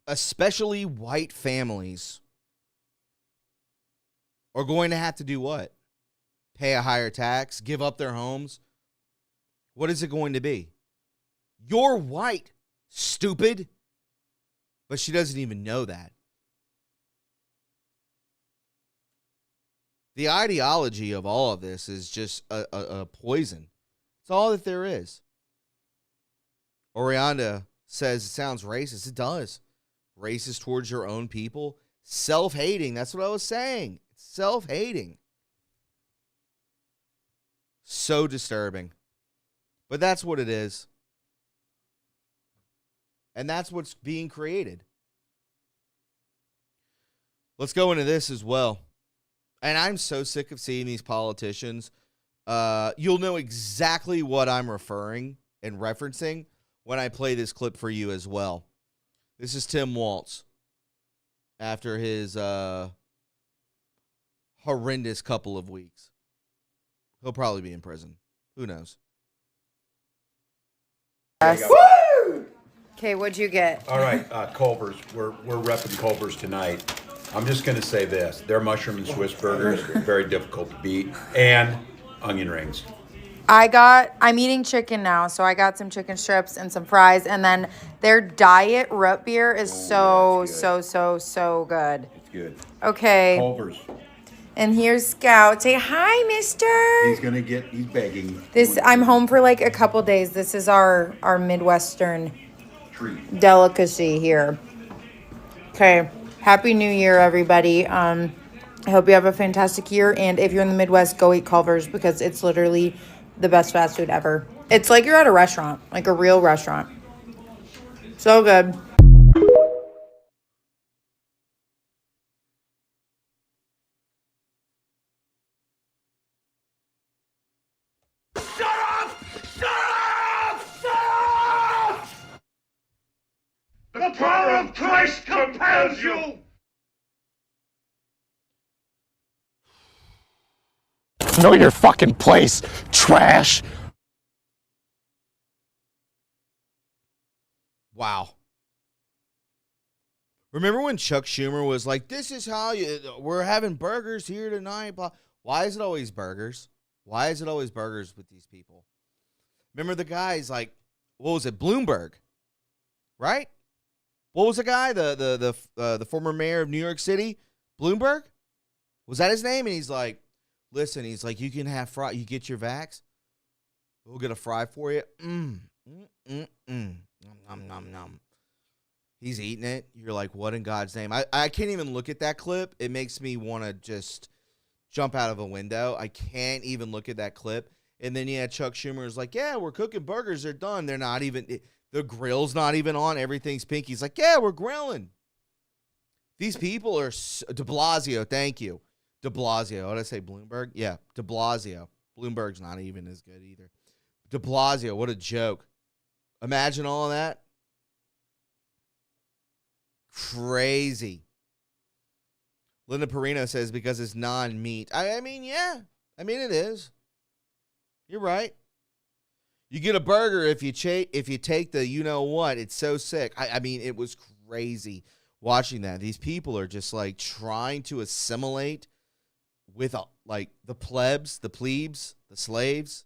Especially white families are going to have to do what? Pay a higher tax, give up their homes. What is it going to be? You're white, stupid. But she doesn't even know that. The ideology of all of this is just a poison. It's all that there is. Orianda says it sounds racist. It does. Racist towards your own people. Self-hating. That's what I was saying. It's self-hating. So disturbing. But that's what it is. And that's what's being created. Let's go into this as well. And I'm so sick of seeing these politicians. You'll know exactly what I'm referring and referencing when I play this clip for you as well. This is Tim Walz after his horrendous couple of weeks. He'll probably be in prison. Who knows? Yes. Okay, what'd you get? All right, Culver's. We're repping Culver's tonight. I'm just going to say this. Their mushroom and Swiss burgers are very difficult to beat. And onion rings. I'm eating chicken now, so I got some chicken strips and some fries. And then their diet root beer is so good. It's good. Okay. Culver's. And here's Scout. Say hi, mister. He's begging. I'm home for like a couple days. This is our Midwestern Treat. delicacy here. Okay. Happy New Year, everybody. I hope you have a fantastic year. And if you're in the Midwest, go eat Culver's because it's literally the best fast food ever. It's like you're at a restaurant, like a real restaurant. So good. The power of Christ compels you! Know your fucking place, trash. Wow. Remember when Chuck Schumer was like, this is how we're having burgers here tonight? Why is it always burgers? Why is it always burgers with these people? Remember the guys like, what was it, Bloomberg, right? What was the guy, the former mayor of New York City, Bloomberg? Was that his name? And he's like, listen, he's like, you can have fry. You get your vax, we'll get a fry for you. Nom, nom, nom. He's eating it. You're like, what in God's name? I can't even look at that clip. It makes me want to just jump out of a window. I can't even look at that clip. And then, yeah, Chuck Schumer is like, yeah, we're cooking burgers. They're done. They're not even, the grill's not even on. Everything's pink. He's like, yeah, we're grilling. These people are, de Blasio, thank you. De Blasio. What did I say, Bloomberg? Yeah, de Blasio. Bloomberg's not even as good either. De Blasio, what a joke. Imagine all of that. Crazy. Linda Perino says because it's non-meat. I mean, yeah. I mean, it is. You're right. You get a burger if you take the you-know-what. It's so sick. I mean, it was crazy watching that. These people are just, like, trying to assimilate with, like, the plebs, the slaves,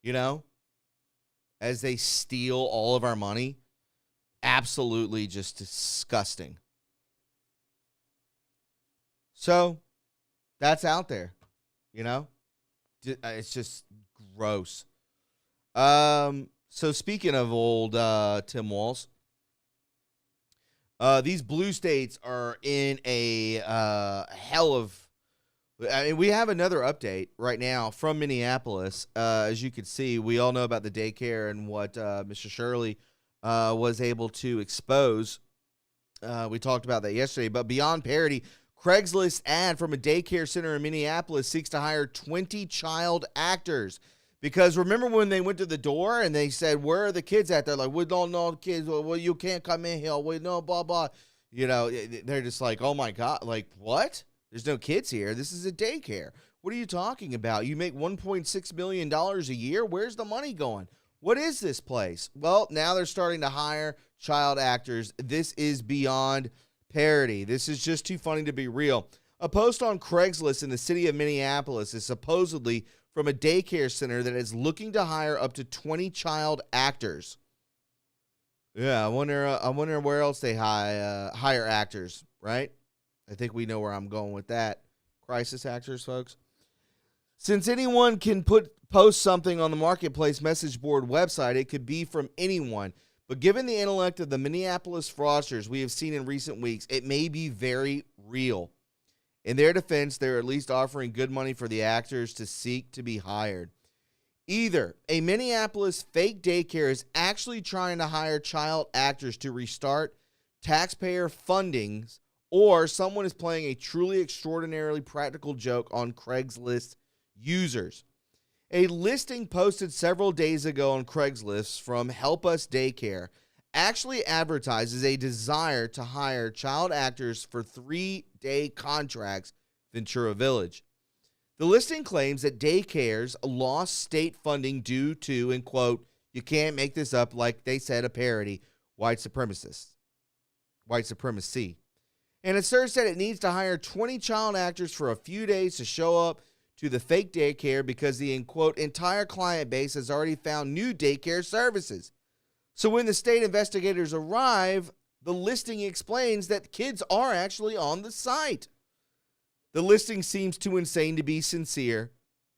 you know, as they steal all of our money. Absolutely just disgusting. So, that's out there, you know? It's just gross. So speaking of old Tim Walz, these blue states are in a hell of. I mean, we have another update right now from Minneapolis. As you can see, we all know about the daycare and what Mr. Shirley was able to expose. We talked about that yesterday. But beyond parody, Craigslist ad from a daycare center in Minneapolis seeks to hire 20 child actors. Because remember when they went to the door and they said, where are the kids at? They're like, we don't know the kids. Well, you can't come in here. We know, blah, blah. You know, they're just like, oh, my God. Like, what? There's no kids here. This is a daycare. What are you talking about? You make $1.6 million a year? Where's the money going? What is this place? Well, now they're starting to hire child actors. This is beyond parody. This is just too funny to be real. A post on Craigslist in the city of Minneapolis is supposedly from a daycare center that is looking to hire up to 20 child actors. Yeah, I wonder where else they hire actors, right? I think we know where I'm going with that. Crisis actors, folks. Since anyone can post something on the Marketplace message board website, it could be from anyone. But given the intellect of the Minneapolis fraudsters we have seen in recent weeks, it may be very real. In their defense, they're at least offering good money for the actors to seek to be hired. Either a Minneapolis fake daycare is actually trying to hire child actors to restart taxpayer fundings, or someone is playing a truly extraordinarily practical joke on Craigslist users. A listing posted several days ago on Craigslist from Help Us Daycare actually advertises a desire to hire child actors for 3-day contracts in Ventura Village. The listing claims that daycares lost state funding due to, and quote, you can't make this up, like they said, a parody, white supremacy. And asserts that it needs to hire 20 child actors for a few days to show up to the fake daycare because the, and quote, entire client base has already found new daycare services. So when the state investigators arrive, the listing explains that kids are actually on the site. The listing seems too insane to be sincere,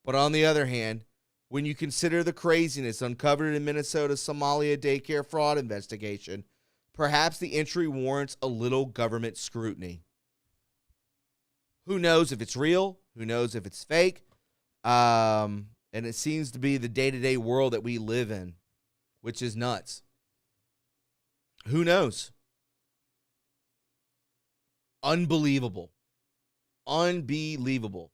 but on the other hand, when you consider the craziness uncovered in Minnesota's Somalia daycare fraud investigation, perhaps the entry warrants a little government scrutiny. Who knows if it's real? Who knows if it's fake? And it seems to be the day-to-day world that we live in, which is nuts. Who knows? Unbelievable. Unbelievable.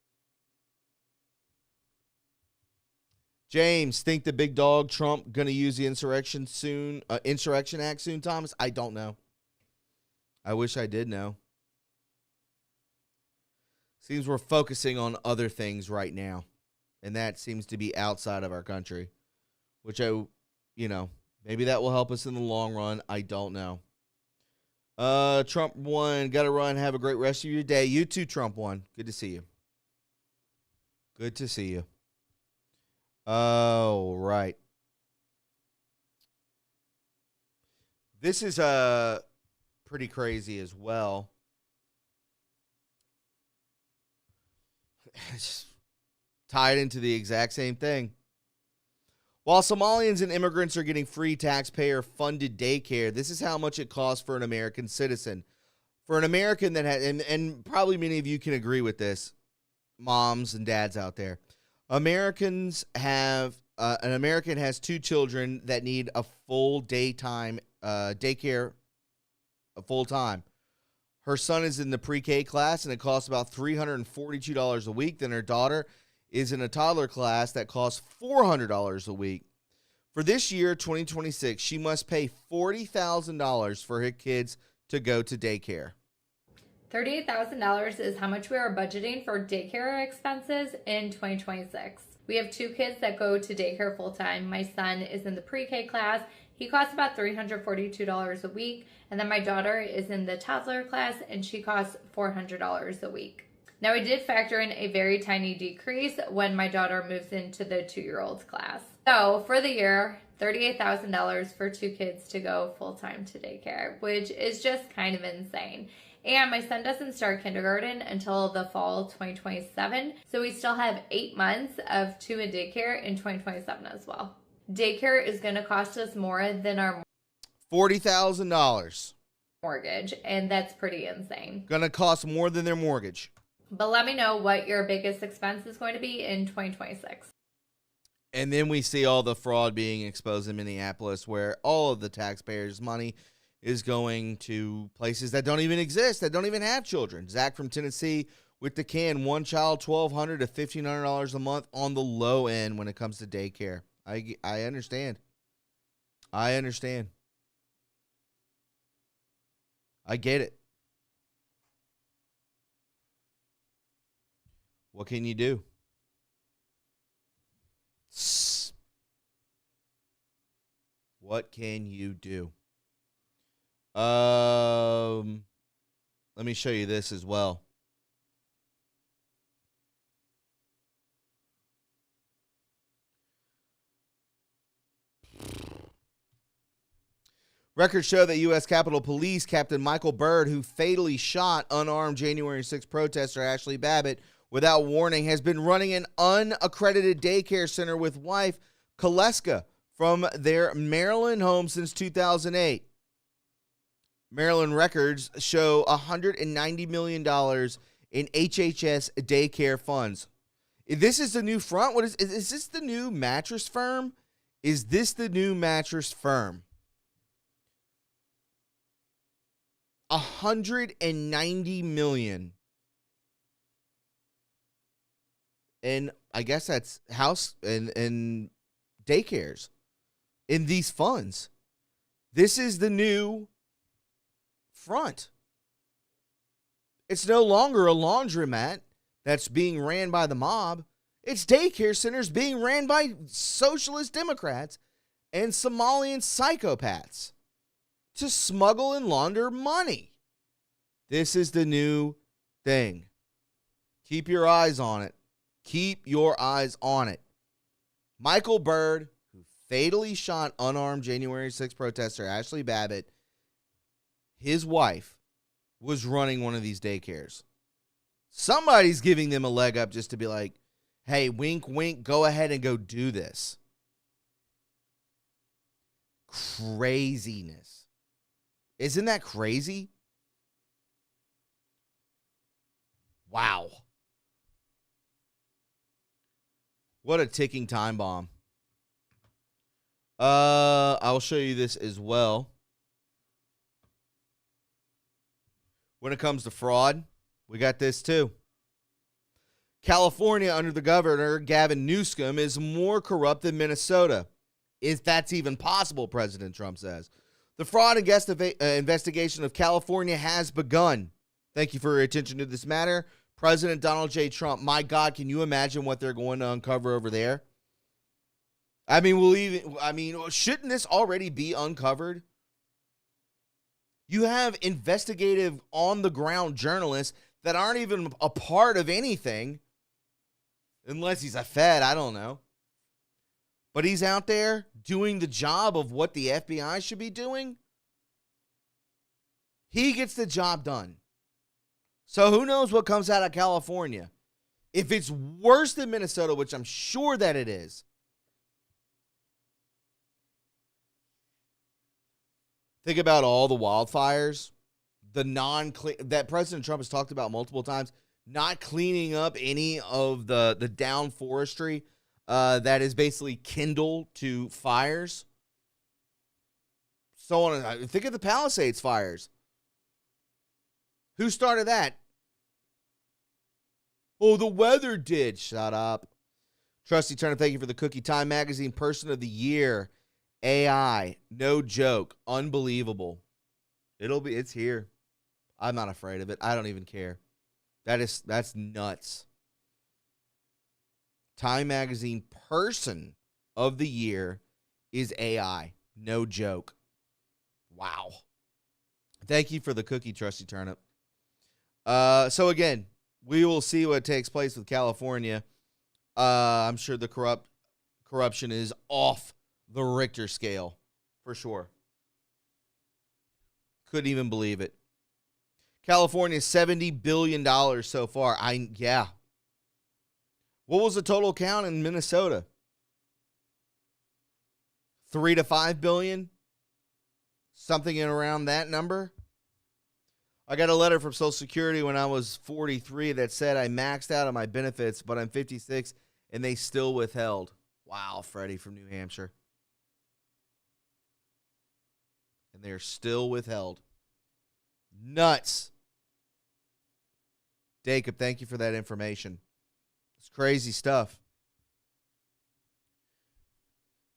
James, think the big dog Trump going to use the Insurrection Act soon, Thomas? I don't know. I wish I did know. Seems we're focusing on other things right now, and that seems to be outside of our country, which maybe that will help us in the long run. I don't know. Trump won. Got to run. Have a great rest of your day. You too, Trump won. Good to see you. Good to see you. Oh, right. This is pretty crazy as well. It's tied into the exact same thing. While Somalians and immigrants are getting free taxpayer-funded daycare, this is how much it costs for an American citizen. For an American that has, and probably many of you can agree with this, moms and dads out there. An American has 2 children that need a full daytime daycare, full time. Her son is in the pre-K class, and it costs about $342 a week. Then her daughter is in a toddler class that costs $400 a week. For this year, 2026, she must pay $40,000 for her kids to go to daycare. $38,000 is how much we are budgeting for daycare expenses in 2026. We have 2 kids that go to daycare full-time. My son is in the pre-K class. He costs about $342 a week. And then my daughter is in the toddler class, and she costs $400 a week. Now, we did factor in a very tiny decrease when my daughter moves into the 2-year-old class. So for the year, $38,000 for 2 kids to go full-time to daycare, which is just kind of insane. And my son doesn't start kindergarten until the fall 2027. So we still have 8 months of 2 in daycare in 2027 as well. Daycare is going to cost us more than our $40,000. mortgage, and that's pretty insane. Going to cost more than their mortgage. But let me know what your biggest expense is going to be in 2026. And then we see all the fraud being exposed in Minneapolis, where all of the taxpayers' money is going to places that don't even exist, that don't even have children. Zach from Tennessee with the can, 1 child, $1,200 to $1,500 a month on the low end when it comes to daycare. I understand. I understand. I get it. What can you do? What can you do? Let me show you this as well. Records show that U.S. Capitol Police Captain Michael Byrd, who fatally shot unarmed January 6 protester Ashley Babbitt without warning, has been running an unaccredited daycare center with wife Kaleska from their Maryland home since 2008. Maryland records show $190 million in HHS daycare funds. This is the new front. What is this the new mattress firm? Is this the new mattress firm? $190 million. And I guess that's house and daycares in these funds. This is the new front. It's no longer a laundromat that's being ran by the mob. It's daycare centers being ran by socialist Democrats and Somalian psychopaths to smuggle and launder money. This is the new thing. Keep your eyes on it. Keep your eyes on it. Michael Byrd, who fatally shot unarmed January 6th protester Ashley Babbitt, his wife was running one of these daycares. Somebody's giving them a leg up just to be like, hey, wink, wink, go ahead and go do this. Craziness. Isn't that crazy? Wow. What a ticking time bomb. I'll show you this as well. When it comes to fraud, we got this too. California, under the governor, Gavin Newsom, is more corrupt than Minnesota. If that's even possible, President Trump says. The fraud investigation of California has begun. Thank you for your attention to this matter. President Donald J. Trump, my God, can you imagine what they're going to uncover over there? I mean, shouldn't this already be uncovered? You have investigative on-the-ground journalists that aren't even a part of anything, unless he's a Fed, I don't know. But he's out there doing the job of what the FBI should be doing. He gets the job done. So who knows what comes out of California? If it's worse than Minnesota, which I'm sure that it is, think about all the wildfires, that President Trump has talked about multiple times, not cleaning up any of the down forestry that is basically kindled to fires. So on. Think of the Palisades fires. Who started that? Oh, the weather did. Shut up. Trusty Turner, thank you for the cookie. Time Magazine Person of the Year. AI. No joke. Unbelievable. It's here. I'm not afraid of it. I don't even care. That's nuts. Time Magazine Person of the Year is AI. No joke. Wow. Thank you for the cookie, Trusty Turnip. So again, we will see what takes place with California. I'm sure the corruption is off the Richter scale for sure. Couldn't even believe it. California, $70 billion so far. Yeah. What was the total count in Minnesota? 3 to 5 billion? Something in around that number? I got a letter from Social Security when I was 43 that said I maxed out on my benefits, but I'm 56 and they still withheld. Wow, Freddie from New Hampshire. And they're still withheld. Nuts. Jacob, thank you for that information. It's crazy stuff.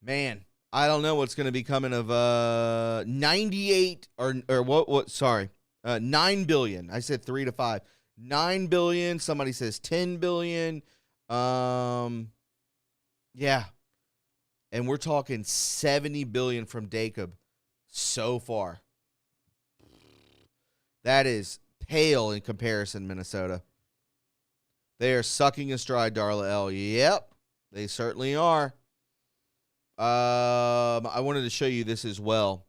Man, I don't know what's going to be coming of 98 or what sorry. 9 billion. I said 3 to 5. 9 billion. Somebody says 10 billion. Yeah. And we're talking 70 billion from Jacob so far. That is pale in comparison, Minnesota. They are sucking a stride, Darla L. Yep, they certainly are. I wanted to show you this as well.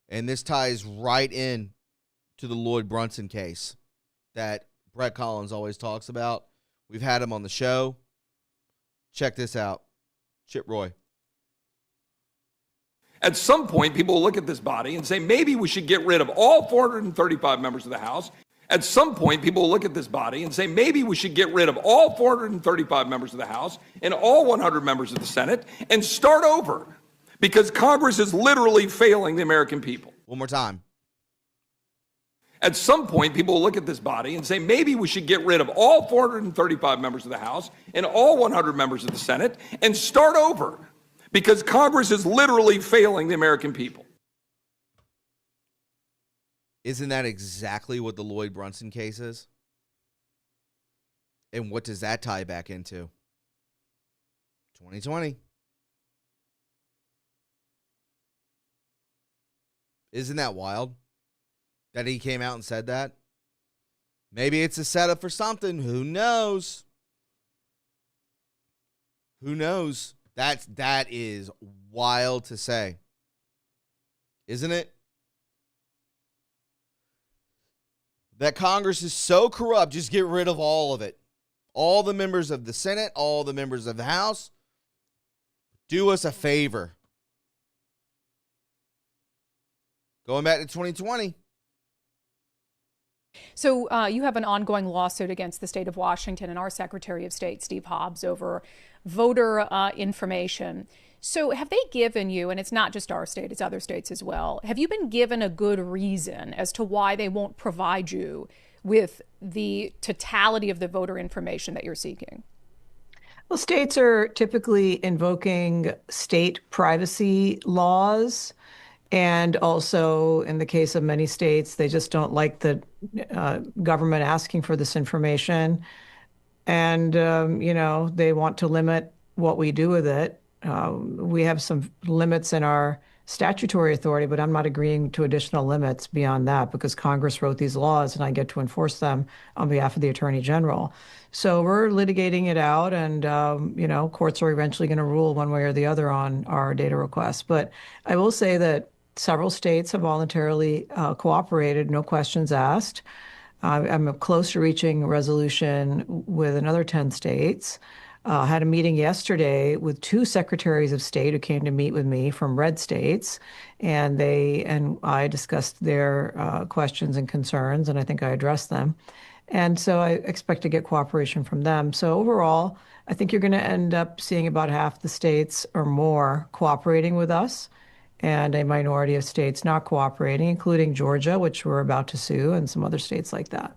And this ties right in to the Lloyd Brunson case that Brett Collins always talks about. We've had him on the show. Check this out. Chip Roy. At some point, people will look at this body and say, maybe we should get rid of all 435 members of the House At some point, people will look at this body and say, maybe we should get rid of all 435 members of the House and all 100 members of the Senate and start over, because Congress is literally failing the American people. One more time. At some point, people will look at this body and say, maybe we should get rid of all 435 members of the House and all 100 members of the Senate and start over, because Congress is literally failing the American people. Isn't that exactly what the Lloyd Brunson case is? And what does that tie back into? 2020. Isn't that wild that he came out and said that? Maybe it's a setup for something. Who knows? Who knows? That is wild to say. Isn't it? That Congress is so corrupt, just get rid of all of it. All the members of the Senate, all the members of the House, do us a favor. Going back to 2020. So you have an ongoing lawsuit against the state of Washington and our Secretary of State, Steve Hobbs, over voter information. So have they given you, and it's not just our state, it's other states as well, have you been given a good reason as to why they won't provide you with the totality of the voter information that you're seeking? Well, states are typically invoking state privacy laws. And also, in the case of many states, they just don't like the government asking for this information. And, they want to limit what we do with it. We have some limits in our statutory authority, but I'm not agreeing to additional limits beyond that because Congress wrote these laws and I get to enforce them on behalf of the Attorney General. So we're litigating it out and, courts are eventually going to rule one way or the other on our data requests. But I will say that several states have voluntarily cooperated, no questions asked. I'm close to reaching a resolution with another 10 states. Had a meeting yesterday with 2 secretaries of state who came to meet with me from red states, and they and I discussed their questions and concerns, and I think I addressed them. And so I expect to get cooperation from them. So overall, I think you're going to end up seeing about half the states or more cooperating with us, and a minority of states not cooperating, including Georgia, which we're about to sue, and some other states like that.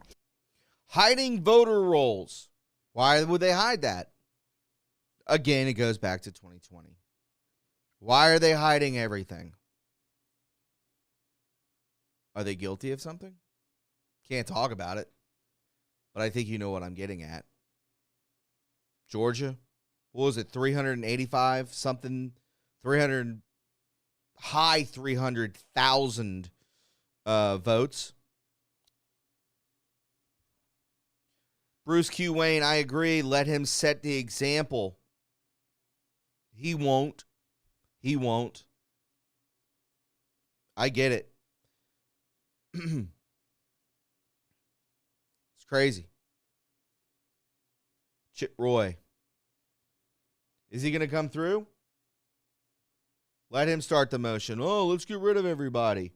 Hiding voter rolls. Why would they hide that? Again, it goes back to 2020. Why are they hiding everything? Are they guilty of something? Can't talk about it. But I think you know what I'm getting at. Georgia, what was it, 385 something, 300,000 votes. Bruce Q. Wayne, I agree. Let him set the example. He won't. He won't. I get it. It's crazy. Chip Roy. Is he going to come through? Let him start the motion. Oh, let's get rid of everybody.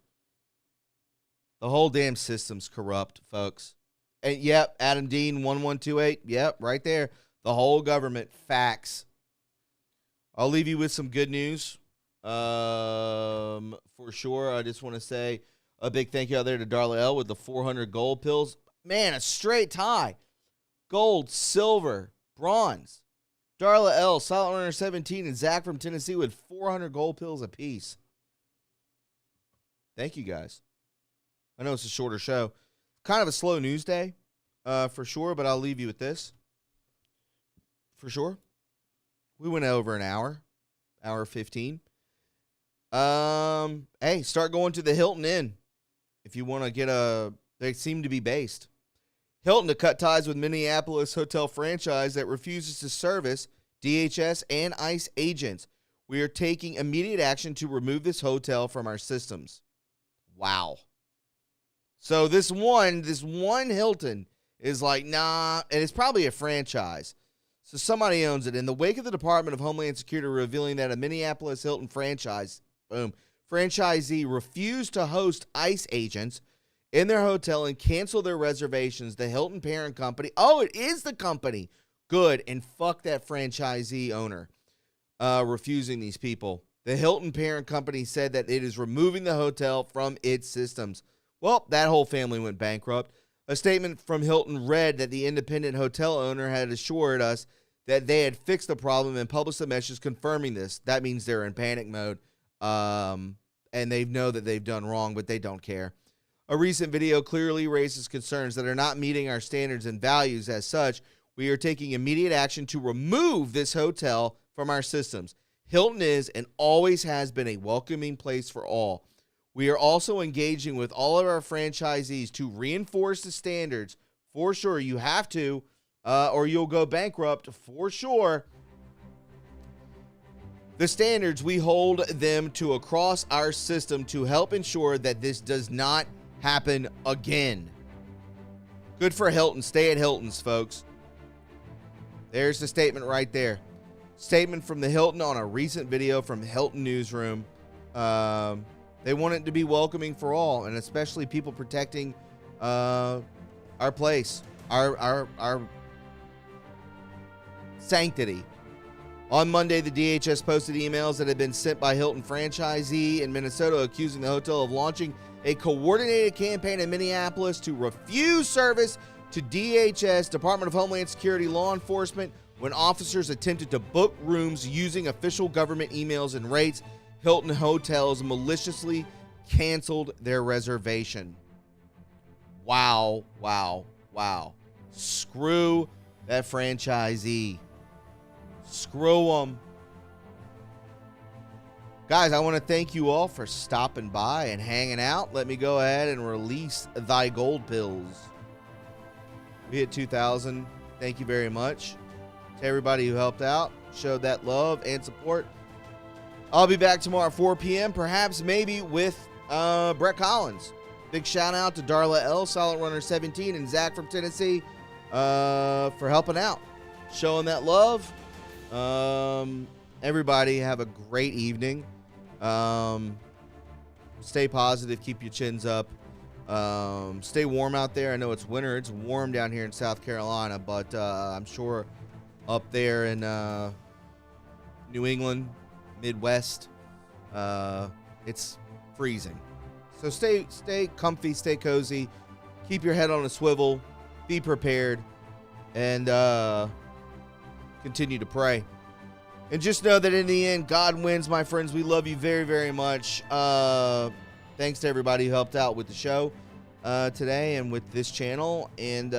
The whole damn system's corrupt, folks. And yep, Adam Dean, 1128. Yep, right there. The whole government. Facts. I'll leave you with some good news. For sure. I just want to say a big thank you out there to Darla L with the 400 gold pills. Man, a straight tie. Gold, silver, bronze. Darla L, Silent Runner 17, and Zach from Tennessee with 400 gold pills apiece. Thank you, guys. I know it's a shorter show. Kind of a slow news day, for sure, but I'll leave you with this. For sure. We went over an hour 15. Hey, start going to the Hilton Inn if you want to get they seem to be based. Hilton to cut ties with Minneapolis hotel franchise that refuses to service DHS and ICE agents. We are taking immediate action to remove this hotel from our systems. Wow. So this one Hilton is like, nah, and it's probably a franchise. So somebody owns it. In the wake of the Department of Homeland Security revealing that a Minneapolis Hilton franchisee refused to host ICE agents, in their hotel and cancel their reservations. The Hilton parent company, oh, it is the company. Good, and fuck that franchisee owner refusing these people. The Hilton parent company said that it is removing the hotel from its systems. Well, that whole family went bankrupt. A statement from Hilton read that the independent hotel owner had assured us that they had fixed the problem and published a message confirming this. That means they're in panic mode, and they know that they've done wrong, but they don't care. A recent video clearly raises concerns that are not meeting our standards and values. As such, we are taking immediate action to remove this hotel from our systems. Hilton is and always has been a welcoming place for all. We are also engaging with all of our franchisees to reinforce the standards. For sure, you have to, or you'll go bankrupt, for sure. The standards we hold them to across our system to help ensure that this does not happen again. Good for Hilton. Stay at Hilton's, folks. There's the statement right there. Statement from the Hilton on a recent video from Hilton Newsroom. They want it to be welcoming for all, and especially people protecting our place, our sanctity. On Monday, the DHS posted emails that had been sent by Hilton franchisee in Minnesota accusing the hotel of launching a coordinated campaign in Minneapolis to refuse service to DHS, Department of Homeland Security, law enforcement, when officers attempted to book rooms using official government emails and rates. Hilton hotels maliciously canceled their reservation. Wow, wow, wow. Screw that franchisee. Screw them. Guys, I want to thank you all for stopping by and hanging out. Let me go ahead and release thy gold pills. We hit 2,000. Thank you very much to everybody who helped out, showed that love and support. I'll be back tomorrow at 4 p.m., perhaps maybe with Brett Collins. Big shout out to Darla L, Silent Runner 17, and Zach from Tennessee for helping out, showing that love. Everybody have a great evening. Stay positive, keep your chins up. Stay warm out there. I know it's winter. It's warm down here in South Carolina, but I'm sure up there in New England, Midwest, it's freezing. So stay comfy, stay cozy, keep your head on a swivel, be prepared, and continue to pray. And just know that in the end, God wins, my friends. We love you very, very much. Thanks to everybody who helped out with the show today and with this channel. And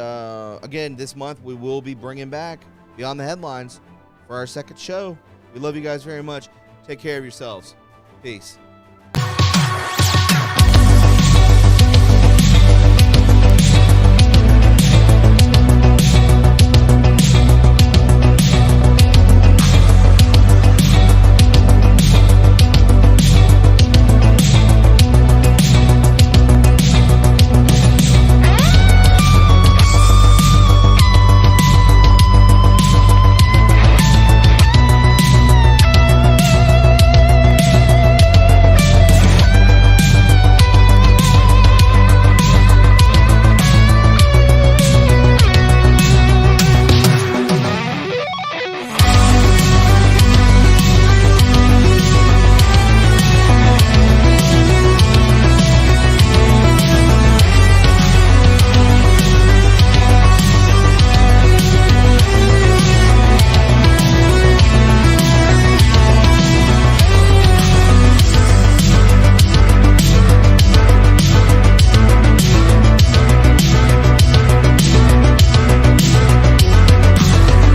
again, this month we will be bringing back Beyond the Headlines for our second show. We love you guys very much. Take care of yourselves. Peace.